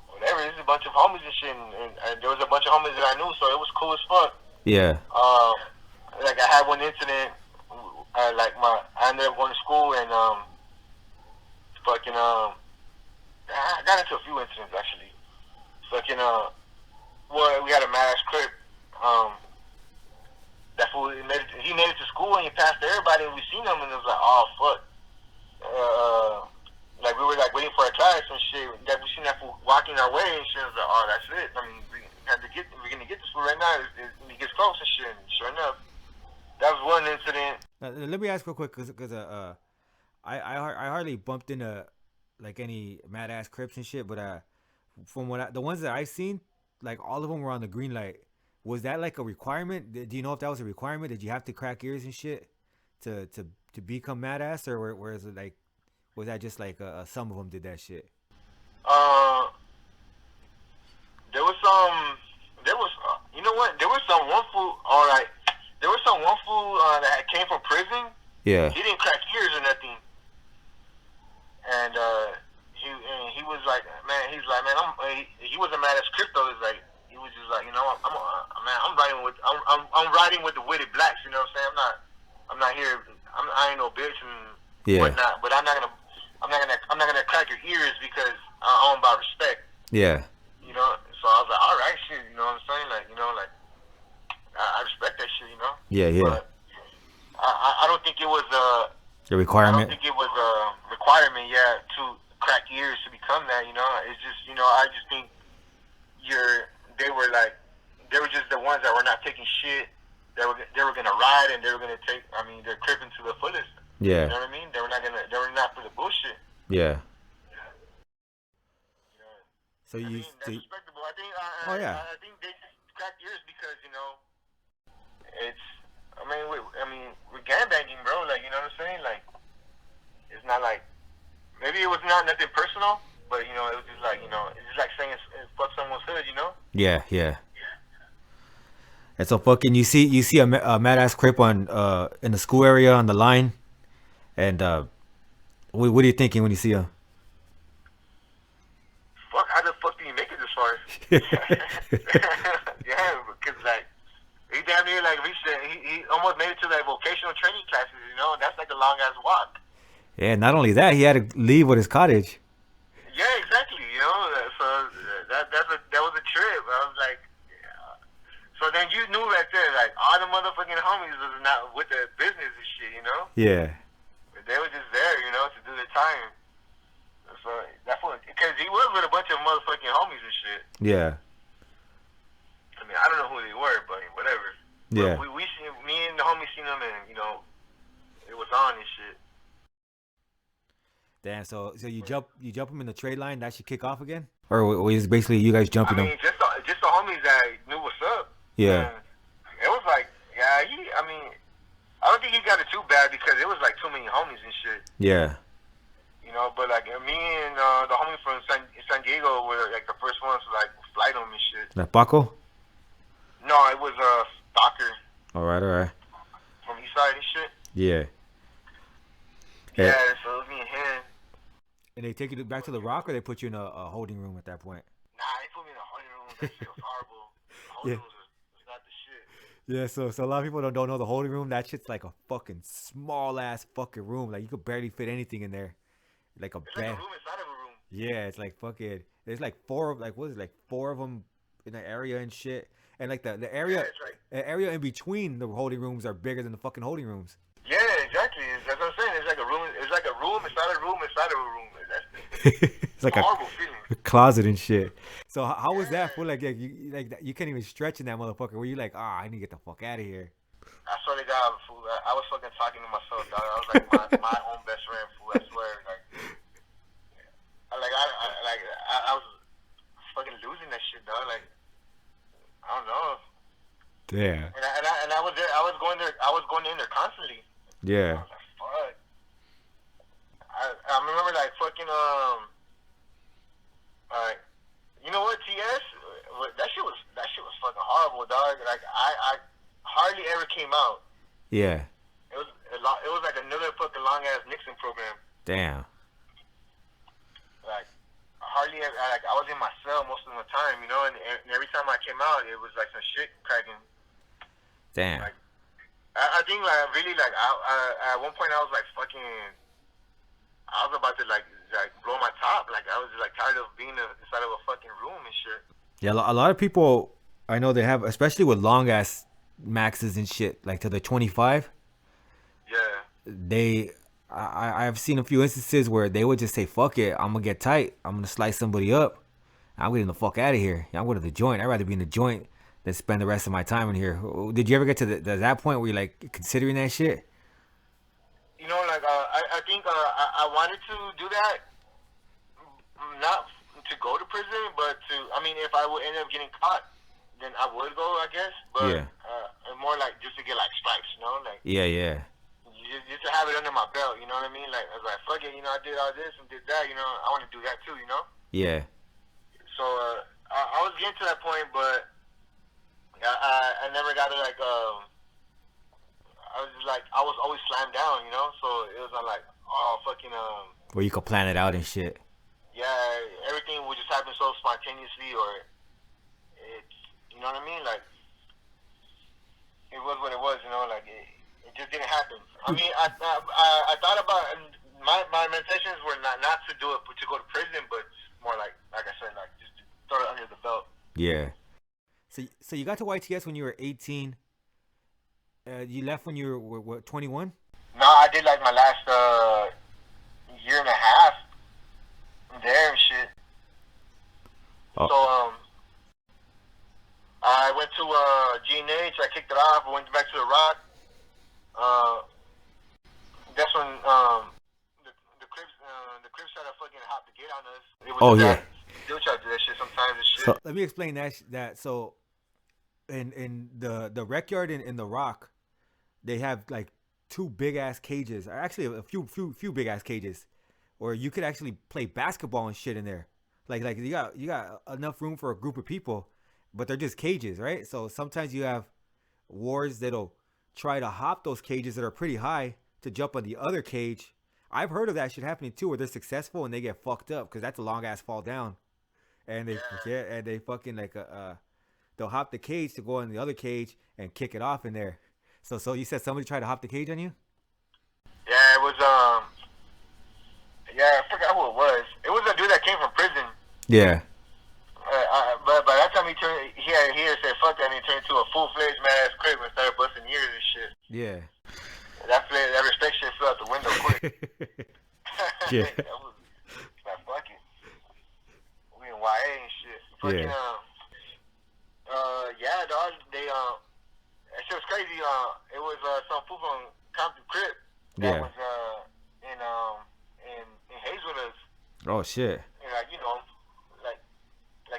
whatever. This is a bunch of homies and shit, and there was a bunch of homies that I knew, so it was cool as fuck.
Yeah.
Like I had one incident. I ended up going to school and I got into a few incidents actually. Well, we had a mad ass Crip. That fool he made it to school and he passed everybody and we seen him and it was like, oh fuck. Like we were like waiting for our class and shit. That we seen that fool walking our way and shit. I was like, oh, that's it. I mean, we're gonna get this fool. fool right now. He gets close and shit. And sure enough, that was one incident.
Let me ask real quick, cause I hardly bumped into like any mad ass Crips and shit, but from the ones that I seen, like all of them were on the green light. Was that like a requirement? Do you know if that was a requirement? Did you have to crack ears and shit to become mad ass, or where is it like? Was that just like some of them did that shit?
Uh, there was some. There was, you know what? There was some one fool. All right, there was some one fool that came from prison.
Yeah.
He didn't crack ears or nothing, and he was like, man, he's like, man, he wasn't mad as crypto. He's like, he was just like, you know, I'm riding with the witted blacks. You know what I'm saying? I'm not here. I ain't no bitch and whatnot. But I'm not gonna crack your ears because I'm about respect.
Yeah.
You know. So I was like, all right, shit. You know what I'm saying? Like, you know, like I respect that shit. You know.
Yeah, yeah.
But I don't think it was a
requirement.
I don't think it was a requirement, yeah, to crack ears to become that. You know, it's just, you know, I just think they were just the ones that were not taking shit. They were gonna ride and they were gonna take. I mean, they're cripping to the fullest.
Yeah.
You know what I mean? They were not for the bullshit.
Yeah. So
I mean, that's respectable. I think. I think they just crack ears because, you know, it's. I mean, we're gangbanging, bro. Like, you know what I'm saying? Like, it's not like, maybe it was not nothing personal, but, you know, it was just like, you know, it's just like saying fuck someone's hood, you know?
Yeah, yeah. And so fucking you see a mad ass Crip on in the school area on the line, and what are you thinking when you see him?
Fuck, how the fuck do you make it this far? Yeah, because like he damn near like reached he almost made it to like vocational training classes, you know, and that's like a long ass walk.
Yeah, not only that, he had to leave with his cottage.
Yeah, exactly, you know, so that was a trip. I was like, yeah. So then you knew right there, like all the motherfucking homies was not with the business and shit, you know?
Yeah.
They were just there, you know, to do their time. So that's what, because he was with a bunch of motherfucking homies and shit.
Yeah.
I mean, I don't know who they were, but whatever.
Yeah.
But we seen, me and the homies seen them, and you know, it was on and shit.
Damn. So you jump him in the trade line, that should kick off again, or was basically you guys jumping him?
I mean, just the homies that knew what's up.
Yeah.
And it was like, yeah, I mean, I don't think he got it too bad because it was like too many homies and shit.
Yeah.
You know, but like me and the homie from San Diego were like the first ones to like flight him and shit.
That Paco?
No, it was Stalker.
All right.
From East Side and shit.
Yeah.
Yeah, so it was me and him.
And they take you back to the Rock, or they put you in a holding room at that point?
Nah, they put me in a holding room. That shit was horrible. The holding room was not the shit.
Yeah, so a lot of people don't know the holding room. That shit's like a fucking small ass fucking room. Like you could barely fit anything in there. Like
it's like a room inside of a room.
Yeah, it's like fucking. There's like four of them in the area and shit. And like the area, the area in between the holding rooms are bigger than the fucking holding rooms.
Yeah, exactly. That's what I'm saying. It's like a room. It's like a room inside a room inside of a room.
It's like
a horrible feeling.
A closet and shit. So how was that? For like you can't even stretch in that motherfucker. Were you like, I need to get the fuck out of here?
I swear to God, fool, I was fucking talking to myself, dog. I was like my own best friend, fool. I swear, I was fucking losing that shit, dog. Like, I don't know.
Yeah.
And I was there. I was going in there constantly.
Yeah.
I was like, fuck. I remember like fucking you know what, TS? That shit was fucking horrible, dog. Like I hardly ever came out.
Yeah.
It was like another fucking long ass Nixon program.
Damn.
Like hardly ever, like I was in my cell most of the time, you know, and every time I came out, it was like some shit cracking.
Damn.
Like, I think like really like I at one point I was like fucking. I was about to like blow my top. Like I was like tired of being inside of a fucking room and shit. Yeah,
a lot of people I know they have, especially with long ass maxes and shit, like to the 25.
Yeah.
I've seen a few instances where they would just say, "Fuck it, I'm gonna get tight. I'm gonna slice somebody up. I'm getting the fuck out of here. I'm going to the joint. I'd rather be in the joint than spend the rest of my time in here. Did you ever get to that point where you're like considering that shit?
You know, like I think I wanted to do that, not to go to prison, but to, I mean, if I would end up getting caught, then I would go, I guess. But
Yeah.
more like just to get like stripes, you know, like
Yeah, yeah,
just to have it under my belt, you know what I mean? Like I was like, fuck it, you know, I did all this and did that, you know, I want to do that too, you know.
yeah,
So I was getting to that point, but I never got to like I was just like, I was always slammed down, you know. So it was like, oh fucking
where you could plan it out and shit.
yeah, everything would just happen so spontaneously, or it's, you know what I mean? Like it was what it was, you know. Like it just didn't happen. I mean, I thought about, and my meditations were not to do it, but to go to prison, but more like I said, like just to throw it under the belt.
Yeah. So you got to YTS when you were 18. You left when you were what, 21?
No, I did like my last year and a half there and shit.
Oh.
So I went to G&H. I kicked it off. I went back to the Rock. That's when the Crips had a fucking hop to get on us. It was
Yeah.
They would try to do that shit sometimes and shit.
So let me explain that. So in the rec yard in the Rock, they have like two big ass cages. Actually, a few big ass cages, or you could actually play basketball and shit in there. Like you got enough room for a group of people, but they're just cages, right? So sometimes you have wards that'll try to hop those cages that are pretty high to jump on the other cage. I've heard of that shit happening too, where they're successful and they get fucked up because that's a long ass fall down, and they fucking like they'll hop the cage to go in the other cage and kick it off in there. So you said somebody tried to hop the cage on you?
Yeah, it was I forgot who it was. It was a dude that came from prison.
Yeah.
But by that time he said fuck that, and he turned into a full-fledged ass crib and started busting ears and shit.
Yeah.
That respect shit flew out the window quick.
Yeah.
That was like, fuck it. We in YA and shit. Fucking yeah, dog. They that shit was crazy. It was some fool from Compton Crip that was in Hayes with us.
Oh shit.
And like, you know, like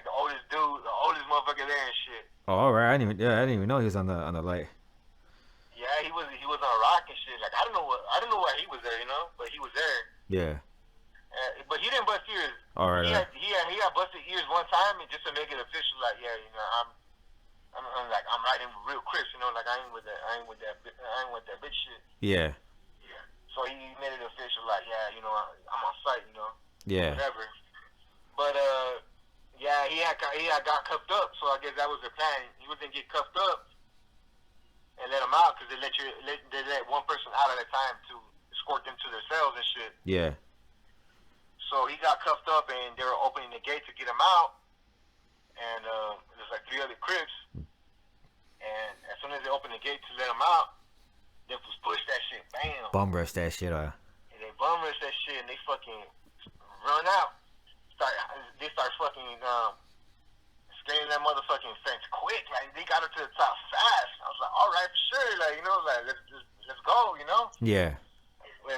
the oldest dude, the oldest motherfucker there and shit.
Oh, all right. I didn't even know he was on the light.
Yeah, he was on a rock and shit. Like I don't know why he was there, you know, but he was there.
Yeah.
But he didn't bust ears.
All right.
He got busted ears one time, and just to make it official, like, yeah, you know, I'm riding with real Crips, you know, like I ain't with that bitch shit.
Yeah.
Yeah. So he made it official, like, yeah, you know, I'm on site, you know.
Yeah.
Whatever. But yeah, he had got cuffed up, so I guess that was the plan. He was gonna get cuffed up and let him out because they let one person out at a time to escort them to their cells and shit.
Yeah.
So he got cuffed up, and they were opening the gate to get him out. And there's like 3 other Crips. And as soon as they opened the gate to let him out, they just pushed that shit, bam.
Bum rush that shit.
And they bum rush that shit, and they fucking run out. They start fucking scaling that motherfucking fence quick. Like they got her to the top fast. I was like, all right, for sure. Like, you know, like let's go, you know.
Yeah.
But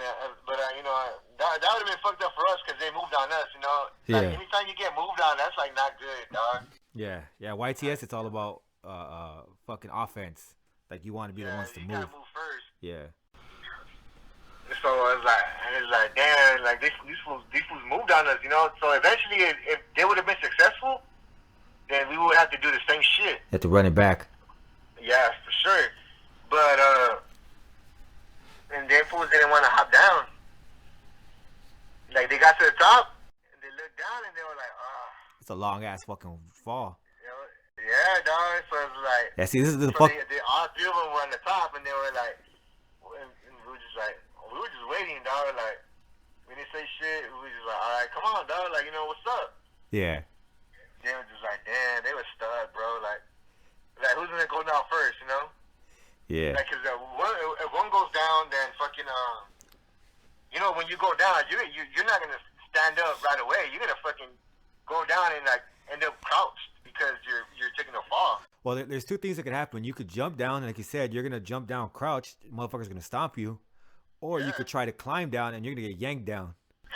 you know, that would have been fucked up for us because they moved on us, you know. Like,
Yeah.
anytime you get moved on, that's like not good, dog.
Yeah. YTS, it's all about fucking offense. Like you want to be the ones to
you
move.
gotta move first.
Yeah.
So it's like damn, like these fools moved on us, you know. So eventually, if they would have been successful, then we would have to do the same shit.
You have to run it back.
Yeah, for sure. But and then fools didn't want to hop down. Like they got to the top, and they looked down, and they were like,
It's a long ass fucking fall.
Yeah, dog. So it's like,
Yeah, see, this is the
so
fuck.
all 3 of them were on the top, and they were like, and we were just waiting, dog. Like, we didn't say shit. We were just like, all right, come on, dog. Like, you know, what's up?
Yeah.
They were just like, damn, they were stuck, bro. Like who's gonna go down first, you know?
Yeah.
Like, cause if one goes down, then fucking you know, when you go down, you're not gonna stand up right away. You're gonna fucking go down and like end up crouched because you're taking a fall.
Well, there's two things that could happen. You could jump down, and like you said, you're gonna jump down crouched. Motherfucker's gonna stomp you, or you
Yeah.
could try to climb down, and you're gonna get yanked down.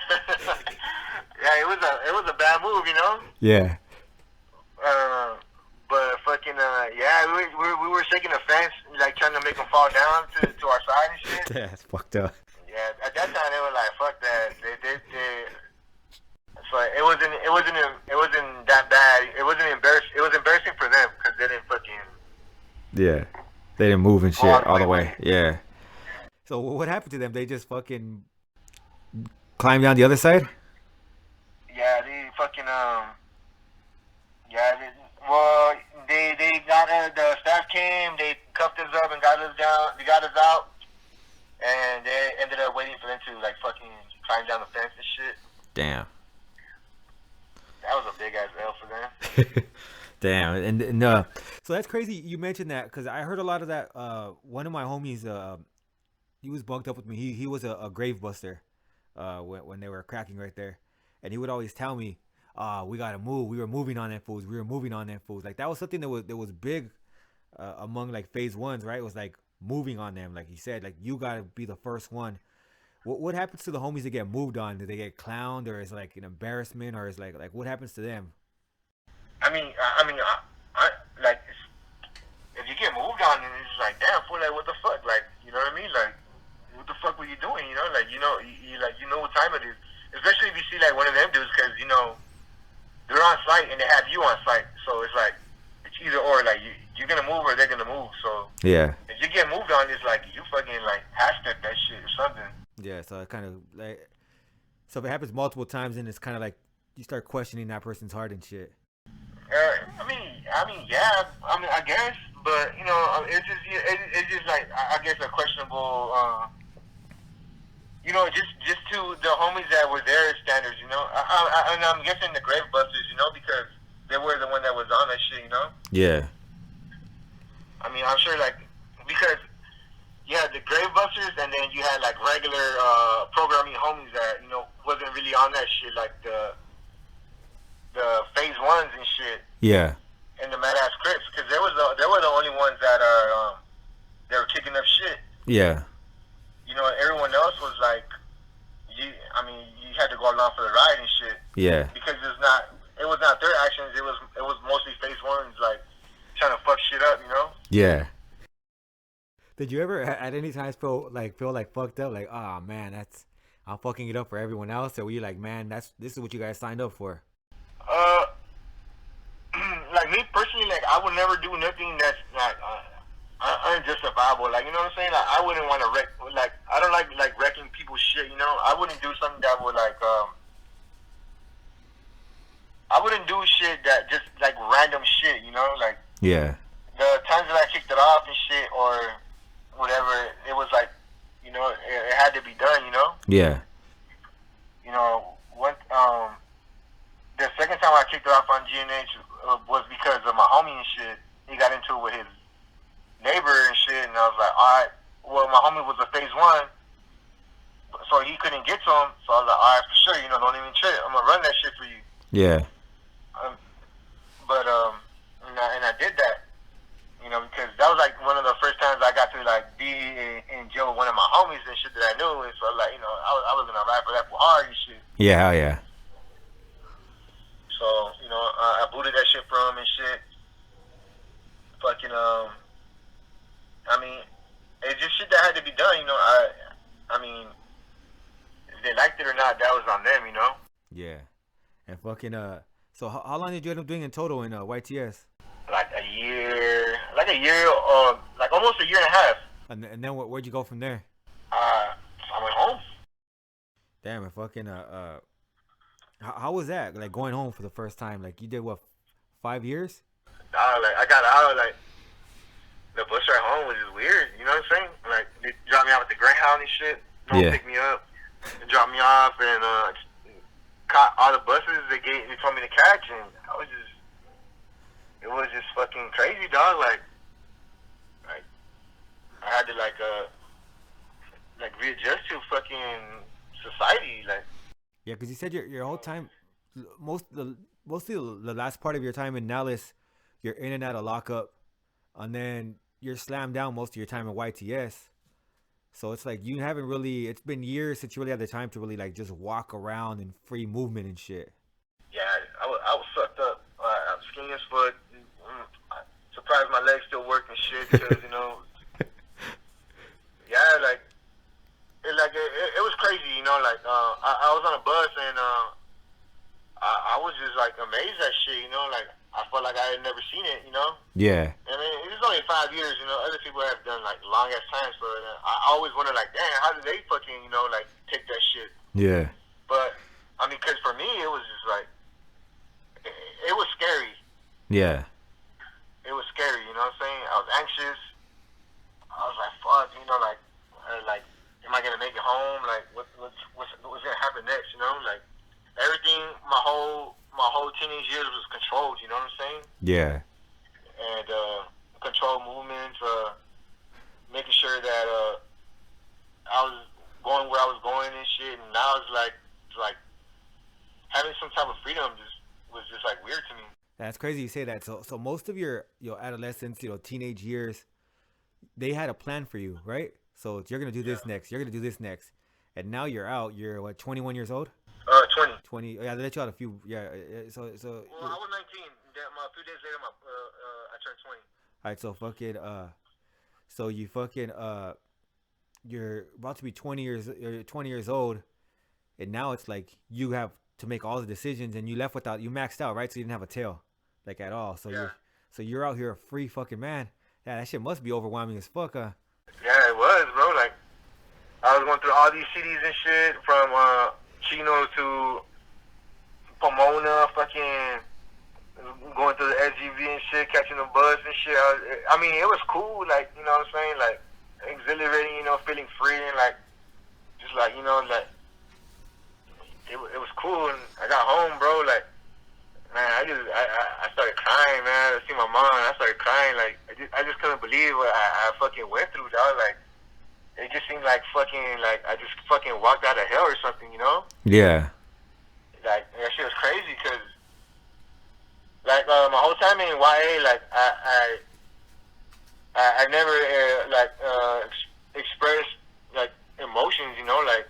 Yeah, it was a bad move, you know.
Yeah.
Uh, but fucking yeah, we were shaking the fence, like trying to make them fall down to our side and shit.
That's fucked up.
Yeah, at that time they were like, fuck that. So it wasn't that bad. It was embarrassing for them because they didn't fucking
Yeah. They didn't move and
go all
shit
the
all
way
the
with
way.
it.
Yeah. So what happened to them? They just fucking climb down the other side?
Yeah, they fucking yeah. Well, they got the staff came. They cuffed us up and got us down. They got us out, and they ended up waiting for them to like fucking climb down the fence and shit.
Damn.
That was a big ass L for them.
Damn. And so that's crazy you mentioned that because I heard a lot of that. One of my homies, he was bunked up with me. He was a grave buster when they were cracking right there. And he would always tell me, we gotta move. We were moving on that fools. We were moving on that fools. Like that was something that was big among like phase ones, right? It was like moving on them. Like he said, like you gotta be the first one. What happens to the homies that get moved on? Do they get clowned, or is it like an embarrassment, or is like what happens to them?
I like if you get moved on, and it's like damn, fool, like what the fuck, like you know what I mean, like what the fuck were you doing, you know, like you know what time it is, especially if you see like one of them dudes, because you know they're on site and they have you on site, so it's like it's either or, like you're gonna move or they're gonna move, so
Yeah.
if you get moved on, it's like you fucking like hashtag that shit or something.
Yeah. So it kind of like so if it happens multiple times, then it's kind of like you start questioning that person's heart and shit.
Yeah, I guess, but you know, it's just like I guess a questionable, you know, just to the homies that were there standards, you know, and I'm guessing the grave busters, you know, because they were the one that was on that shit, you know.
Yeah.
I mean, I'm sure like because you had the grave busters, and then you had like regular programming homies that you know wasn't really on that shit, like the phase ones and shit.
Yeah.
And the Mad Ass Crips, because they were the only ones that are they were kicking up shit.
Yeah.
You know, everyone else was like, you had to go along for the ride and shit.
Yeah.
Because it was not their actions. It was mostly phase ones like trying to fuck shit up. You know.
Yeah. Did you ever at any times feel like fucked up? Like, oh man, I'm fucking it up for everyone else, or were you like, man, this is what you guys signed up for?
Uh, like me personally, like I would never do nothing that's not unjustifiable. Like you know what I'm saying? Like I wouldn't want to wreck. Like I don't like wrecking people's shit. You know, I wouldn't do something that would like I wouldn't do shit that just like random shit. You know, like
Yeah.
the times that I kicked it off and shit or whatever, it was like, you know, it had to be done. You know.
Yeah.
You know, the second time I kicked it off on GNH was because of my homie and shit. He got into it with his neighbor and shit, and I was like, alright, well, my homie was a phase one, so he couldn't get to him, so I was like, alright, for sure, you know, don't even trip. I'm gonna run that shit for you.
Yeah.
And I did that, you know, because that was like one of the first times I got to like be in jail with one of my homies and shit that I knew, and so like, you know, I was gonna ride for that for hard and shit.
Yeah. Hell yeah.
So, you know, I booted that shit from him and shit. Fucking, I mean, it's just shit that had to be done, you know. I mean, if they liked it or not, that was on them, you know.
Yeah. And fucking so how long did you end up doing in total in YTS?
Like a year, like almost a year and a half.
And then where'd you go from there?
I went home.
Damn, and fucking how was that? Like going home for the first time? Like you did what, 5 years?
Like I got out, like the bus ride home was just weird. You know what I'm saying? Like they dropped me off at the Greyhound and shit. No one picked me up. They dropped me off and caught all the buses they told me to catch, and it was just fucking crazy, dog. Like I had to like readjust to fucking society, like.
Yeah, because you said your whole time, mostly the last part of your time in Nellis, you're in and out of lockup. and then you're slammed down most of your time in YTS. So it's like you haven't really. It's been years since you really had the time to really like just walk around in free movement and shit.
Yeah, I was fucked up. I'm skinny as fuck. Surprised my legs still work and shit because yeah, like it was crazy. Like I was on a bus and I was just like amazed at shit. Like I felt like I had never seen it.
Yeah.
I mean, it was only 5 years. Other people have done like long ass times, but I always wonder like, damn, how did they fucking like take that shit?
Yeah.
But I mean, cause for me, it was just like it was scary.
Yeah.
It was scary. You know what I'm saying? I was anxious. I was like, fuck. Like, am I gonna make it home? Like, what's gonna happen next? Like everything. My whole teenage years was controlled. You know what I'm saying?
Yeah.
And control movements, making sure that I was going where I was going and shit. And now it's like having some type of freedom was just like weird to me.
That's crazy you say that. So most of your adolescence, teenage years, they had a plan for you, right? So you're gonna do this next. You're gonna do this next, and now you're out. You're what, 21 years old?
20.
20. Yeah, they let you out a few. Yeah. So.
Well, I was 19. A few days later, I turned 20.
All right. So fucking. So you fucking. You're about to be 20 years. You're 20 years old, and now it's like you have to make all the decisions, and you maxed out, right? So you didn't have a tail, like at all. So you're out here a free fucking man. Yeah, that shit must be overwhelming as fuck, huh?
Yeah, it was, bro. Like I was going through all these cities and shit, from Chino to Pomona, fucking going through the SUV and shit, catching the bus and shit. I mean, it was cool, like, you know what I'm saying? Like, exhilarating, feeling free and, like, just like, like, it was cool. And I got home, bro, like, man, I started crying, man. I see my mom, I started crying. Like, I just couldn't believe what I fucking went through, dog. Like, it just seemed like fucking, like, I just fucking walked out of hell or something,
Yeah.
Like, that shit was crazy, because, like, my whole time in YA, like, I never, expressed, like, emotions, like,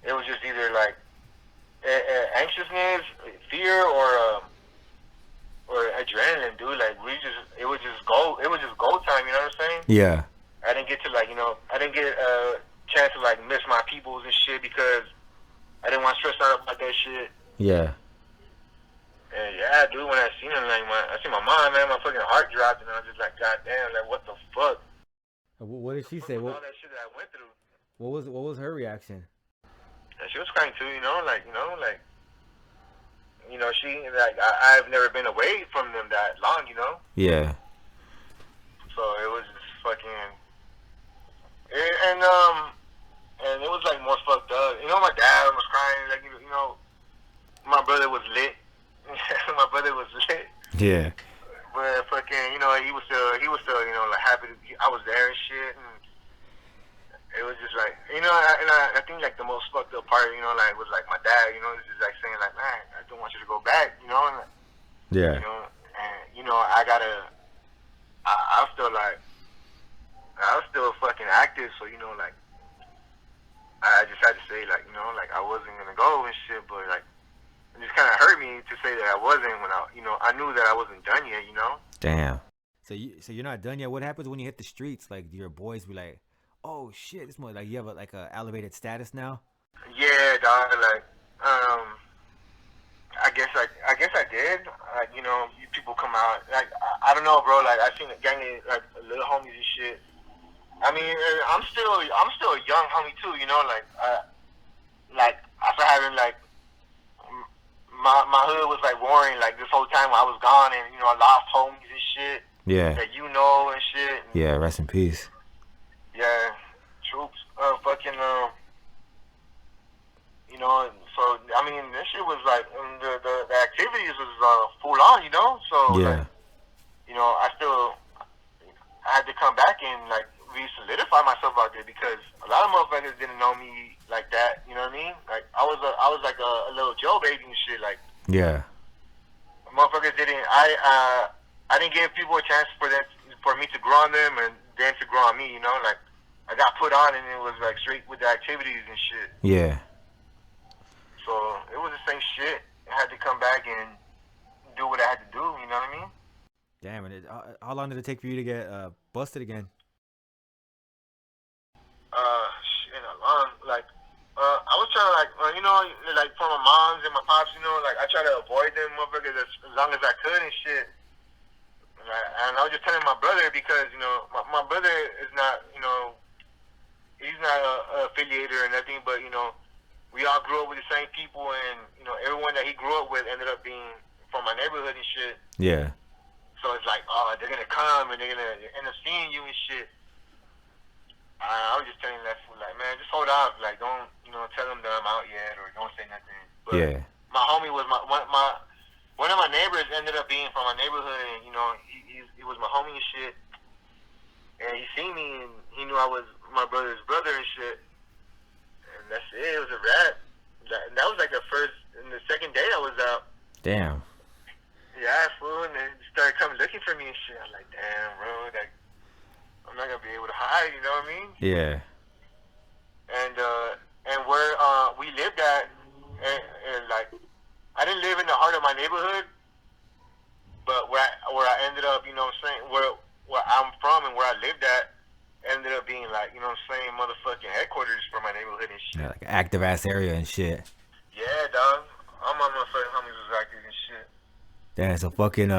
it was just either, like, anxiousness, fear, or adrenaline, dude. Like, it was just go time, you know what I'm saying?
Yeah.
I didn't get to, like, I didn't get a chance to, like, miss my peoples and shit, because I didn't want to stress out about that shit.
Yeah.
And yeah, dude, when I seen him, like, I seen my mom, man, my fucking heart dropped, and I was just like, God damn, like, what the fuck?
What did she say?
All that shit that I went through.
What was her reaction?
And she was crying too, she, like, I've never been away from them that long,
Yeah.
So it was just fucking, and it was like more fucked up. My dad was crying, like, my brother was lit. My brother was lit.
Yeah.
But fucking, he was still, like, happy I was there and shit, and it was just like, I think, like, the most fucked up part, like, was, like, my dad, was just, like, saying, like, man, I don't want you to go back, and,
Yeah.
and, I was still, like, I was still fucking active, so, like, I just had to say, like, like, I wasn't gonna go and shit, but, like, it just kind of hurt me to say that I wasn't when I knew that I wasn't done yet,
Damn. So you're not done yet. What happens when you hit the streets? Like, do your boys be like, oh shit, this more like you have a elevated status now?
Yeah, dog. Like, I guess I did. Like, people come out. Like, I don't know, bro. Like, I seen a gang of, like, little homies and shit. I mean, I'm still a young homie too. Like, after having, like, my hood was, like, warring, like, this whole time I was gone, and I lost homies and shit.
Yeah.
That and shit. And,
yeah. Rest in peace.
Yeah, troops. Fucking. So I mean, this shit was like the activities was full on. So
yeah.
Like, I had to come back and, like, re-solidify myself out there, because a lot of motherfuckers didn't know me like that. You know what I mean? Like, I was like a little Joe baby and shit. Like,
yeah.
Motherfuckers didn't. I didn't give people a chance for them for me to grow on them and them to grow on me. You know, like I got put on and it was like straight with the activities and shit.
Yeah.
So it was the same shit. I had to come back and do what I had to do. You know what I mean?
Damn it. How long did it take for you to get busted again?
Shit, a long like. I was trying to like, you know, like for my moms and my pops, you know, like I try to avoid them motherfuckers as long as I could and shit. And I was just telling my brother because, you know, my brother is not, you know, he's not a affiliated or nothing, but, you know, we all grew up with the same people and, you know, everyone that he grew up with ended up being from my neighborhood and shit.
Yeah.
So it's like, oh, they're going to come and they're going to end up seeing you and shit. I was just telling that fool, like, man, just hold off. Like, don't, you know, tell them that I'm out yet or don't say nothing. But
Yeah.
my homie was one of my neighbors ended up being from my neighborhood, and you know, he was my homie and shit. And he seen me, and he knew I was my brother's brother and shit. And that's it. It was a wrap. That was like the second day I was out.
Damn.
Yeah, fool, and they started coming looking for me and shit. I was like, damn, bro, like, I'm not gonna be able to hide. You know what I mean?
Yeah.
And where we lived at, and like, I didn't live in the heart of my neighborhood, but where I ended up, you know what I'm saying, where I'm from and where I lived at, ended up being like, you know what I'm saying, motherfucking headquarters for my neighborhood and shit.
Yeah, like an active ass area and shit.
Yeah, dog. All my motherfucking homies was active and shit.
Damn, so fucking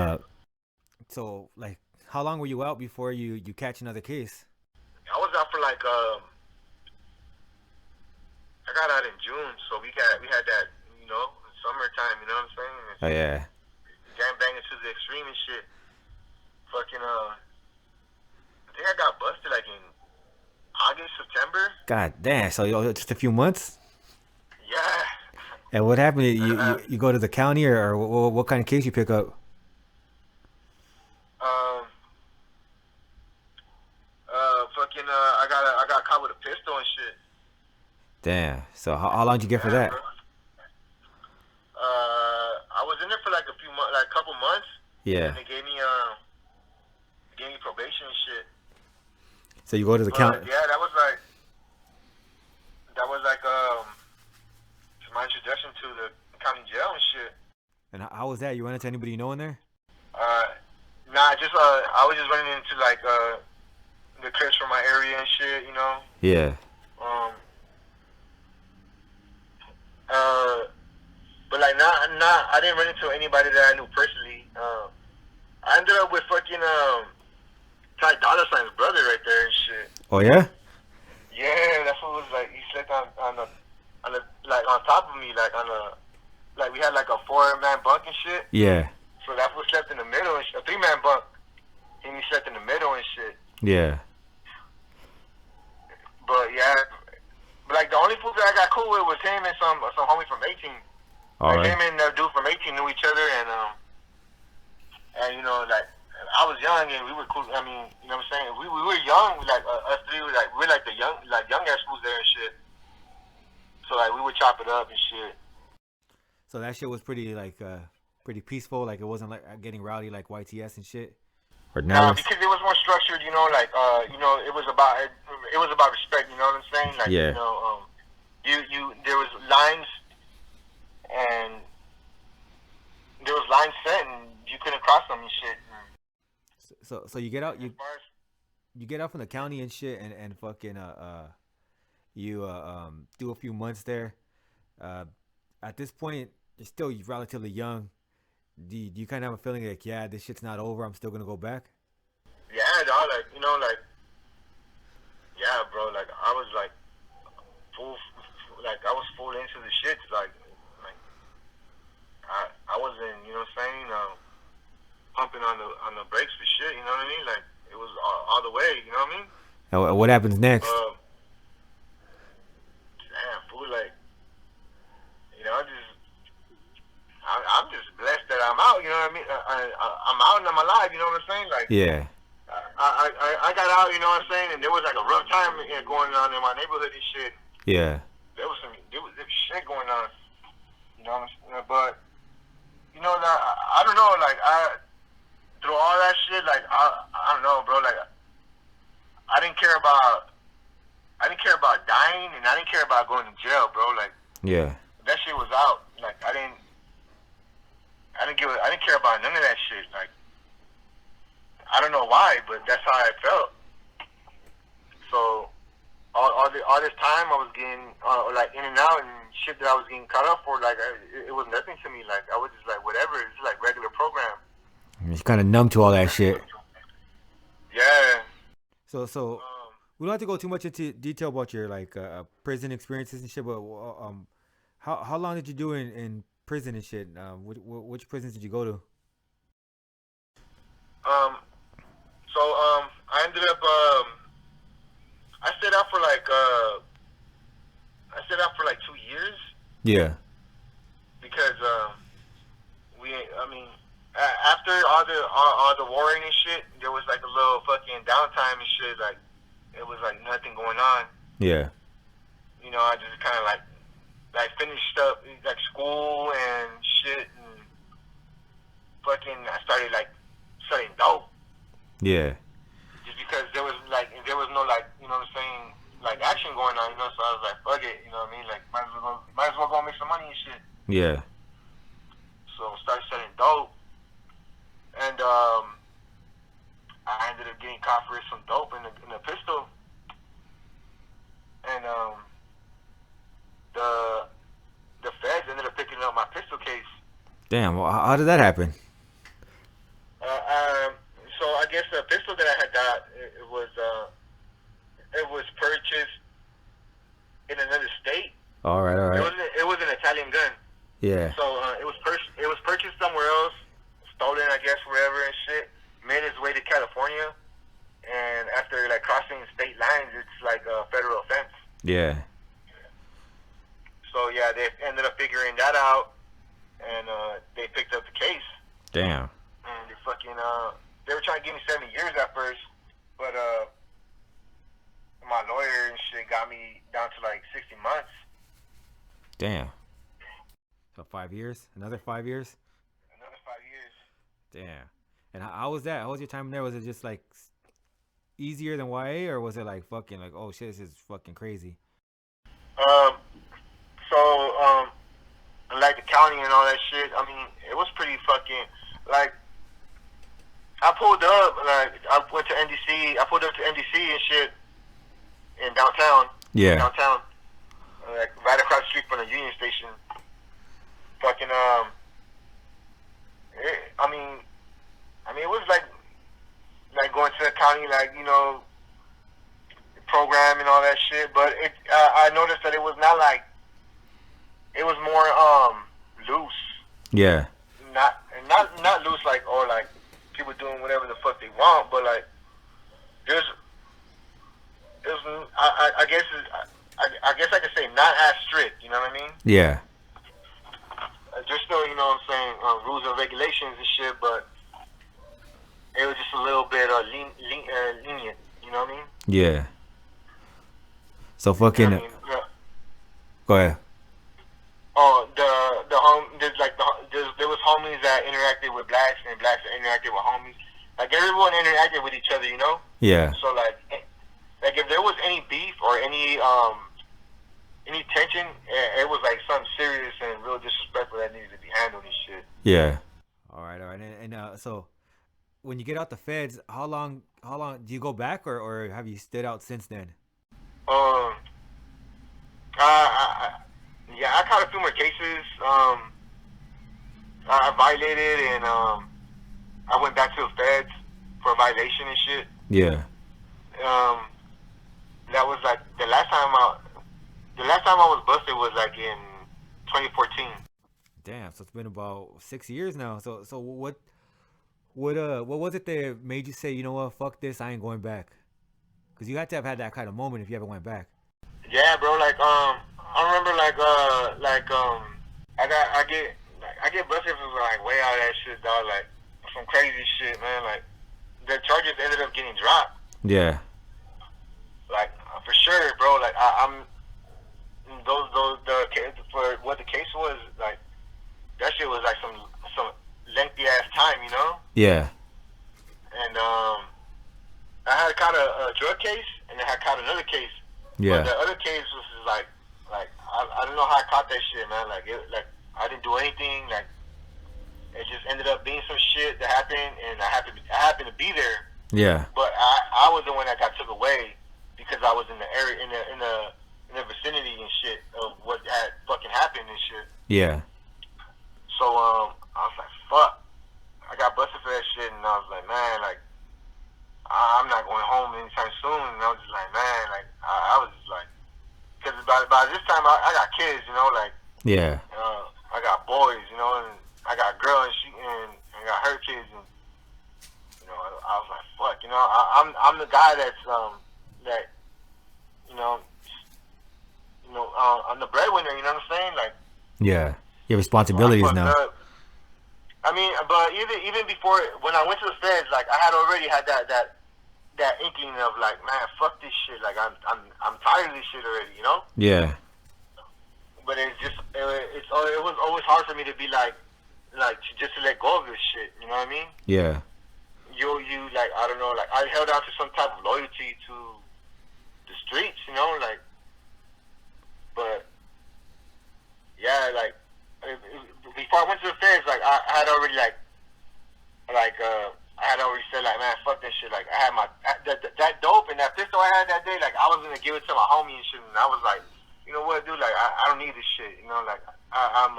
so like how long were you out before you catch another case?
I was out for like I got out in June, so we had that, you know, summertime, you know what I'm saying? And
Oh yeah.
gang banging to the extreme and shit. Fucking I think I got busted like in August, September.
God damn, so just a few months?
Yeah.
And what happened? You go to the county or what kind of case you pick up?
Fucking I got caught with a pistol and shit.
Damn. So how long did you get for that?
Bro. I was in there for like a few months, like a couple months.
Yeah.
And they gave me probation and shit.
So you go to the county?
Yeah, that was like my introduction to the county jail and shit.
And how was that? You run into anybody you know in there?
Nah, just I was just running into like the crips from my area and shit, you know.
Yeah.
But like not I didn't run into anybody that I knew personally. I ended up with fucking Ty Dolla $ign's brother right there and shit.
Oh yeah?
Yeah, that's what it was like. He slept on the like on top of me, like on a like we had like a 4-man bunk and shit.
Yeah.
So that fool slept in the middle and shit. A 3-man bunk. And he slept in the middle and shit.
Yeah.
But yeah, but like the only fool that I got cool with was him and some homie from 18.
All
like
right.
him and the dude from 18 knew each other, and you know, like I was young and we were cool. I mean, you know what I'm saying? We were young, like us three were like the young ass fools there and shit. So like we would chop it up and shit.
So that shit was pretty like pretty peaceful. Like it wasn't like getting rowdy like YTS and shit. Or now?
Because it was more structured, you know. Like you know, it was about respect. You know what I'm saying? Like
Yeah.
you know, you there was lines and there was lines set and you couldn't cross them and shit.
So you get out you get out from the county and shit and fucking you do a few months there. At this point you're still relatively young. Do you kind of have a feeling like, yeah, this shit's not over, I'm still gonna go back?
Yeah, dog, like, you know, like, yeah, bro, like, I was, like, I was full into the shit, like I wasn't, you know what I'm saying, pumping on the brakes for shit, you know what I mean? Like, it was all the way, you know what I mean?
And what happens next?
Damn, fool, like, you know, I'm just blessed that I'm out, you know what I mean? I'm out and I'm alive, you know what I'm saying? Like,
Yeah.
I got out, you know what I'm saying? And there was like a rough time going on in my neighborhood and shit.
Yeah.
There was shit going on, you know what I'm saying? But, you know, I don't know, like, through all that shit, like, I don't know, bro, fine, and I didn't care about going to jail, bro. Like,
Yeah.
that shit was out. Like, I didn't care about none of that shit. Like, I don't know why, but that's how I felt. So all this time I was getting like in and out and shit that I was getting caught up for, like it was nothing to me. Like I was just like whatever. It's like regular program.
It's kind of numb to all that shit.
Yeah.
So we don't have to go too much into detail about your like prison experiences and shit. But how long did you do in prison and shit? Which prisons did you go to?
So I ended up I stayed out for like 2 years.
Yeah.
Because after all the warring and shit, there was like a little fucking downtime and shit. Like it was like nothing going on.
Yeah.
You know, I just kind of like finished up like school and shit, and fucking I started like studying dope.
Yeah.
Just because there was no like, you know what I'm saying, like action going on, you know. So I was like, fuck it, you know what I mean? Like might as well go make some money and shit.
Yeah.
So I started studying dope, and I ended up getting caught for some dope in a pistol, and the feds ended up picking up my pistol case.
Damn. Well, how did that happen?
So I guess the pistol that I had got, it was purchased in another state.
All right.
It was an Italian gun.
Yeah.
So it was purchased somewhere else, stolen I guess wherever and shit. Made its way to California, and after like crossing state lines, it's like a federal offense.
Yeah.
So yeah, they ended up figuring that out, and they picked up the case.
Damn.
And they fucking they were trying to give me 7 years at first, but my lawyer and shit got me down to like 60 months.
Damn. So 5 years? Another 5 years?
Another 5 years.
Damn. And how was that? How was your time there? Was it just like easier than YA, or was it like fucking like, oh shit, this is fucking crazy?
Like the county and all that shit, I mean, it was pretty fucking, like, I pulled up, like, I went to NDC, I pulled up to NDC and shit in downtown.
Yeah.
Downtown. Like, right across the street from the Union Station. Fucking, it was like going to the county, like, you know, program and all that shit, but I noticed that it was not like, it was more loose.
Yeah.
Not loose like, or like people doing whatever the fuck they want, but like I guess I could say not as strict. You know what I mean?
Yeah.
There's still, you know what I'm saying, rules and regulations and shit, but it was just a little bit lenient. You know what I mean?
Yeah. So fucking.
You know what I mean? Yeah.
Go ahead.
Oh, there was homies that interacted with blacks and blacks that interacted with homies. Like everyone interacted with each other, you know.
Yeah.
So like if there was any beef or any tension, it was like something serious and real disrespectful that needed to be handled and shit.
Yeah. All right. And so when you get out the feds, how long do you go back, or have you stayed out since then?
Yeah, I caught a few more cases. I violated, and I went back to the feds for a violation and shit.
Yeah.
That was like the last time I was busted was like in 2014.
Damn. So it's been about 6 years now. So what was it that made you say, you know what, fuck this, I ain't going back? Because you had to have had that kind of moment if you ever went back.
Yeah, bro. Like I remember I get busted for like way out of that shit, dog. Like some crazy shit, man. Like the charges ended up getting dropped.
Yeah.
Like for sure, bro. Like I'm for what the case was, like that shit was like some lengthy ass time, you know.
Yeah.
And I had caught a drug case, and I had caught another case. But
Yeah.
the other case was like I don't know how I caught that shit, man. Like I didn't do anything. Like it just ended up being some shit that happened, and I happened to be there.
Yeah.
But I was the one that got took away because I was in the area in the vicinity and shit of what had fucking happened and shit.
Yeah.
So I was like, fuck. I got busted for that shit, and I was like, man, like I'm not going home anytime soon. And I was just like, man, like I was just like, because by this time I got kids, you know, like
Yeah.
I got boys, you know, and I got a girl and I got her kids, and you know, I was like, fuck, you know, I'm the guy that's that I'm the breadwinner, you know what I'm saying? Like,
Yeah. Your
so I
responsibilities
fucked
now.
up. I mean, but even before when I went to the feds, like I had already had that inkling of like, man, fuck this shit. Like I'm tired of this shit already, you know.
Yeah.
But it was always hard for me to be like just to let go of this shit. You know what I mean?
Yeah.
You like I don't know, like I held out to some type of loyalty to the streets, you know, like. But yeah, like before I went to the feds, like I had already I had already said like, man, fuck this shit. Like I had that dope and that pistol I had that day. Like I was gonna give it to my homie and shit. And I was like, you know what, dude? Like I don't need this shit. You know, like I'm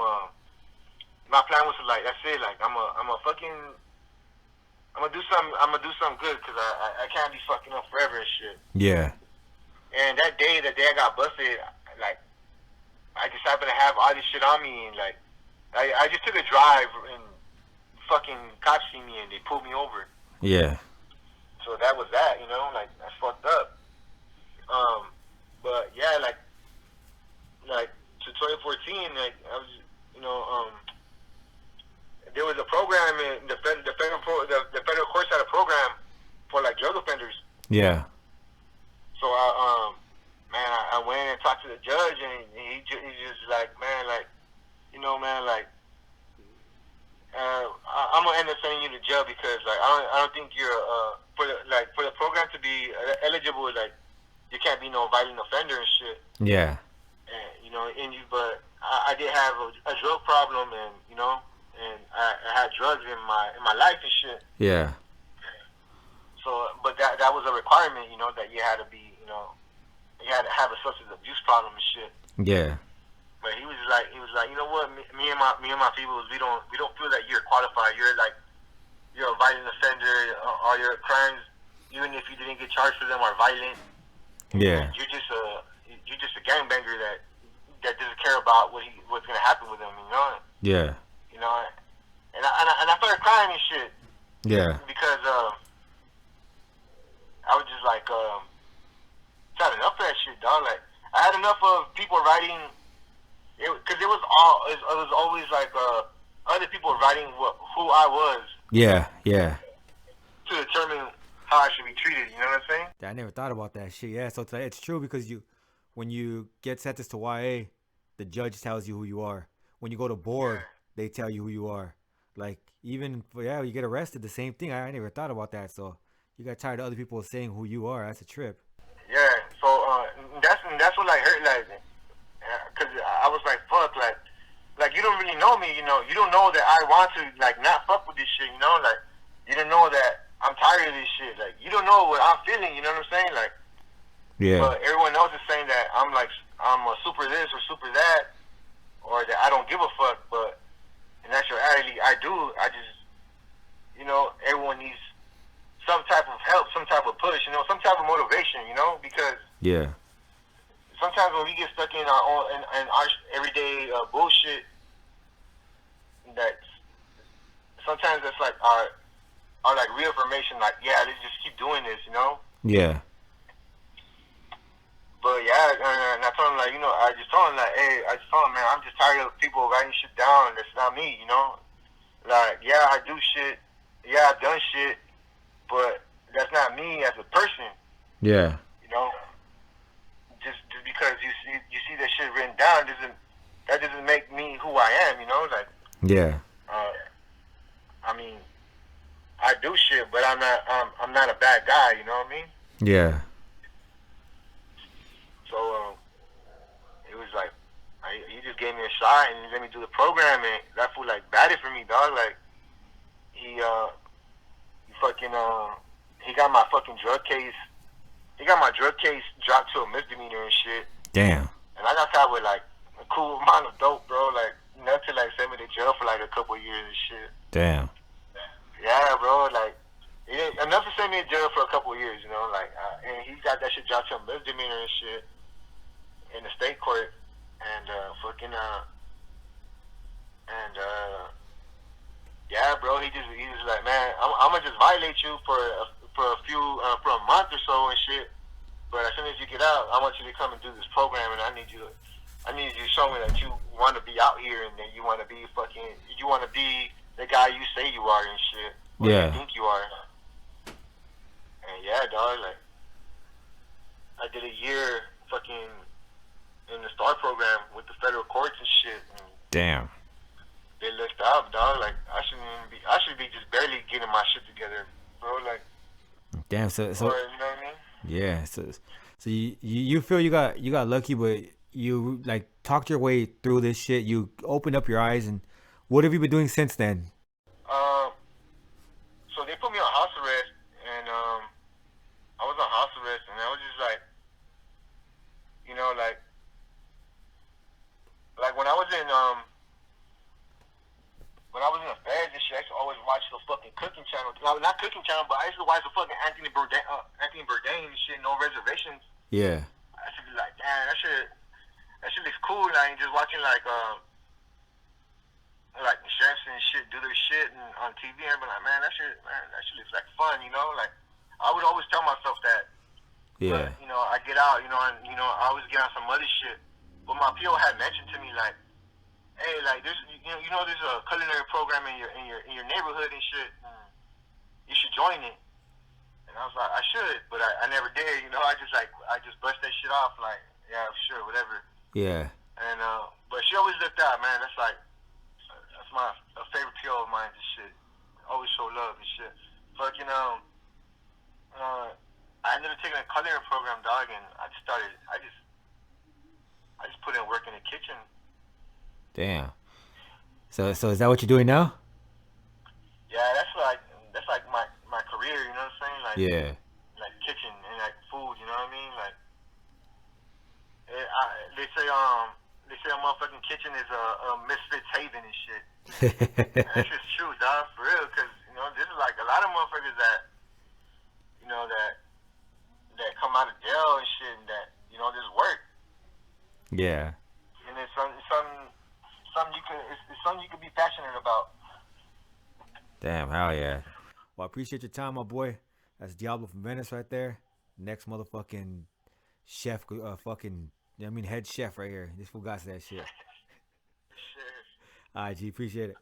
my plan was to like that's it. Like I'm gonna do something good because I can't be fucking up forever and shit.
Yeah.
And that day I got busted, like I just happened to have all this shit on me and like I just took a drive and fucking cops see me and they pulled me over.
Yeah.
So that was that, you know, like that's fucked up. But yeah, like to 2014, like I was, you know, there was a program in the federal courts had a program for like drug offenders.
Yeah.
So I went and talked to the judge and he just like, man, like, you know, man, like. I'm gonna end up sending you to jail because like I don't think you're for the program to be eligible, like you can't be no violent offender and shit.
Yeah.
And you know, but I did have a drug problem, and you know, and I had drugs in my life and shit.
Yeah.
So, but that was a requirement, you know, that you had to be, you know, you had to have a substance abuse problem and shit.
Yeah.
But he was like, you know what, me and my people, we don't feel that you're qualified. You're a violent offender. All your crimes, even if you didn't get charged for them, are violent.
Yeah.
You're just a gangbanger that doesn't care about what's gonna happen with them. You know.
Yeah.
You know, and I started crying and shit.
Yeah.
Because I was just like, had enough of that shit, dog. Like I had enough of people writing. Because it was always like other people writing who I was.
Yeah. Yeah.
To determine how I should be treated. You know what I'm saying?
I never thought about that shit. Yeah. So it's true because when you get sentenced to YA, the judge tells you who you are. When you go to board, they tell you who you are. Like even you get arrested, the same thing. I never thought about that. So you got tired of other people saying who you are. That's a trip.
Yeah. So that's what like hurt, like, cause I was like, fuck, like you don't really know me, you know. You don't know that I want to like not fuck with this shit, you know. Like you don't know that I'm tired of this shit. Like you don't know what I'm feeling, you know what I'm saying? Like,
yeah.
But everyone else is saying that I'm a super this or super that, or that I don't give a fuck. But in actuality, I do. I just, you know, everyone needs some type of help, some type of push, you know, some type of motivation, you know, because sometimes when we get stuck in our own in our everyday bullshit, that sometimes that's like our like reaffirmation, like let's just keep doing this, you know.
Yeah.
But yeah, and I told him like, you know, I just told him like, hey, man, I'm just tired of people writing shit down. That's not me, you know. Like, yeah, I do shit. Yeah, I've done shit, but that's not me as a person.
Yeah.
You know, just because you see that shit written down doesn't make me who I am. You know, like.
Yeah.
I mean, I do shit, but I'm not a bad guy. You know what I mean?
Yeah.
So just gave me a shot and let me do the program, and that fool like batted for me, dog. Like he fucking he got my fucking drug case. He got my drug case dropped to a misdemeanor and shit.
Damn.
And I got caught with like a cool amount of dope, bro. Like enough to like send me to jail for like a couple of years and shit.
Damn.
Yeah, bro. Like enough to send me to jail for a couple of years, you know. Like and he got that shit dropped to a misdemeanor and shit in the state court, and yeah, bro. He just like, man, I'm gonna just violate you for a month or so and shit. But as soon as you get out, I want you to come and do this program, and I need you to show me that you want to be out here and that you want to be the guy you say you are and shit, or
Yeah.
you think you are. And yeah, dog, like I did a year fucking in the STAR program with the federal courts and shit. And
Damn.
they looked up, dog. Like I should be just barely getting my shit together, bro. Like,
Damn. So
or, you know what I mean?
yeah. So you feel you got lucky, but you like talked your way through this shit. You opened up your eyes, and what have you been doing since then?
So they put me on house arrest, and I was on house arrest, and I was just like, you know, like when I was in the feds and shit, I used to always watch the fucking cooking channel. Not cooking channel, but I used to watch the fucking Anthony Bourdain and shit, No Reservations.
Yeah.
I should be like, damn, that shit looks cool. Like just watching like chefs and shit do their shit and on TV, and I'd be like, man, that shit looks like fun, you know. Like I would always tell myself that.
Yeah.
But, you know, I get out, you know, and I always get on some other shit. But my PO had mentioned to me like, hey, like there's there's a culinary program in your neighborhood and shit. And you should join it. And I was like, I should, but I never did. You know, I just brushed that shit off. Like, yeah, sure, whatever.
Yeah.
And but she always looked out, man. That's my favorite PO of mine. This shit, always show love and shit. Fucking I ended up taking a culinary program, dog, and I just put in work in the kitchen.
Damn. So is that what you're doing now?
Yeah, that's like my career, you know what I'm saying? Like,
Yeah.
like kitchen and like food, you know what I mean? Like they say a motherfucking kitchen is a misfits haven and shit. And that's just true, dog, for real, because you know this is like a lot of motherfuckers that you know that come out of jail and shit, and that just work.
Yeah.
And it's something you could be passionate about.
Damn, hell yeah. Well, I appreciate your time, my boy. That's Diablo from Venice right there. Next motherfucking chef, head chef right here. This fool got that shit.
Shit.
All right, G, appreciate it.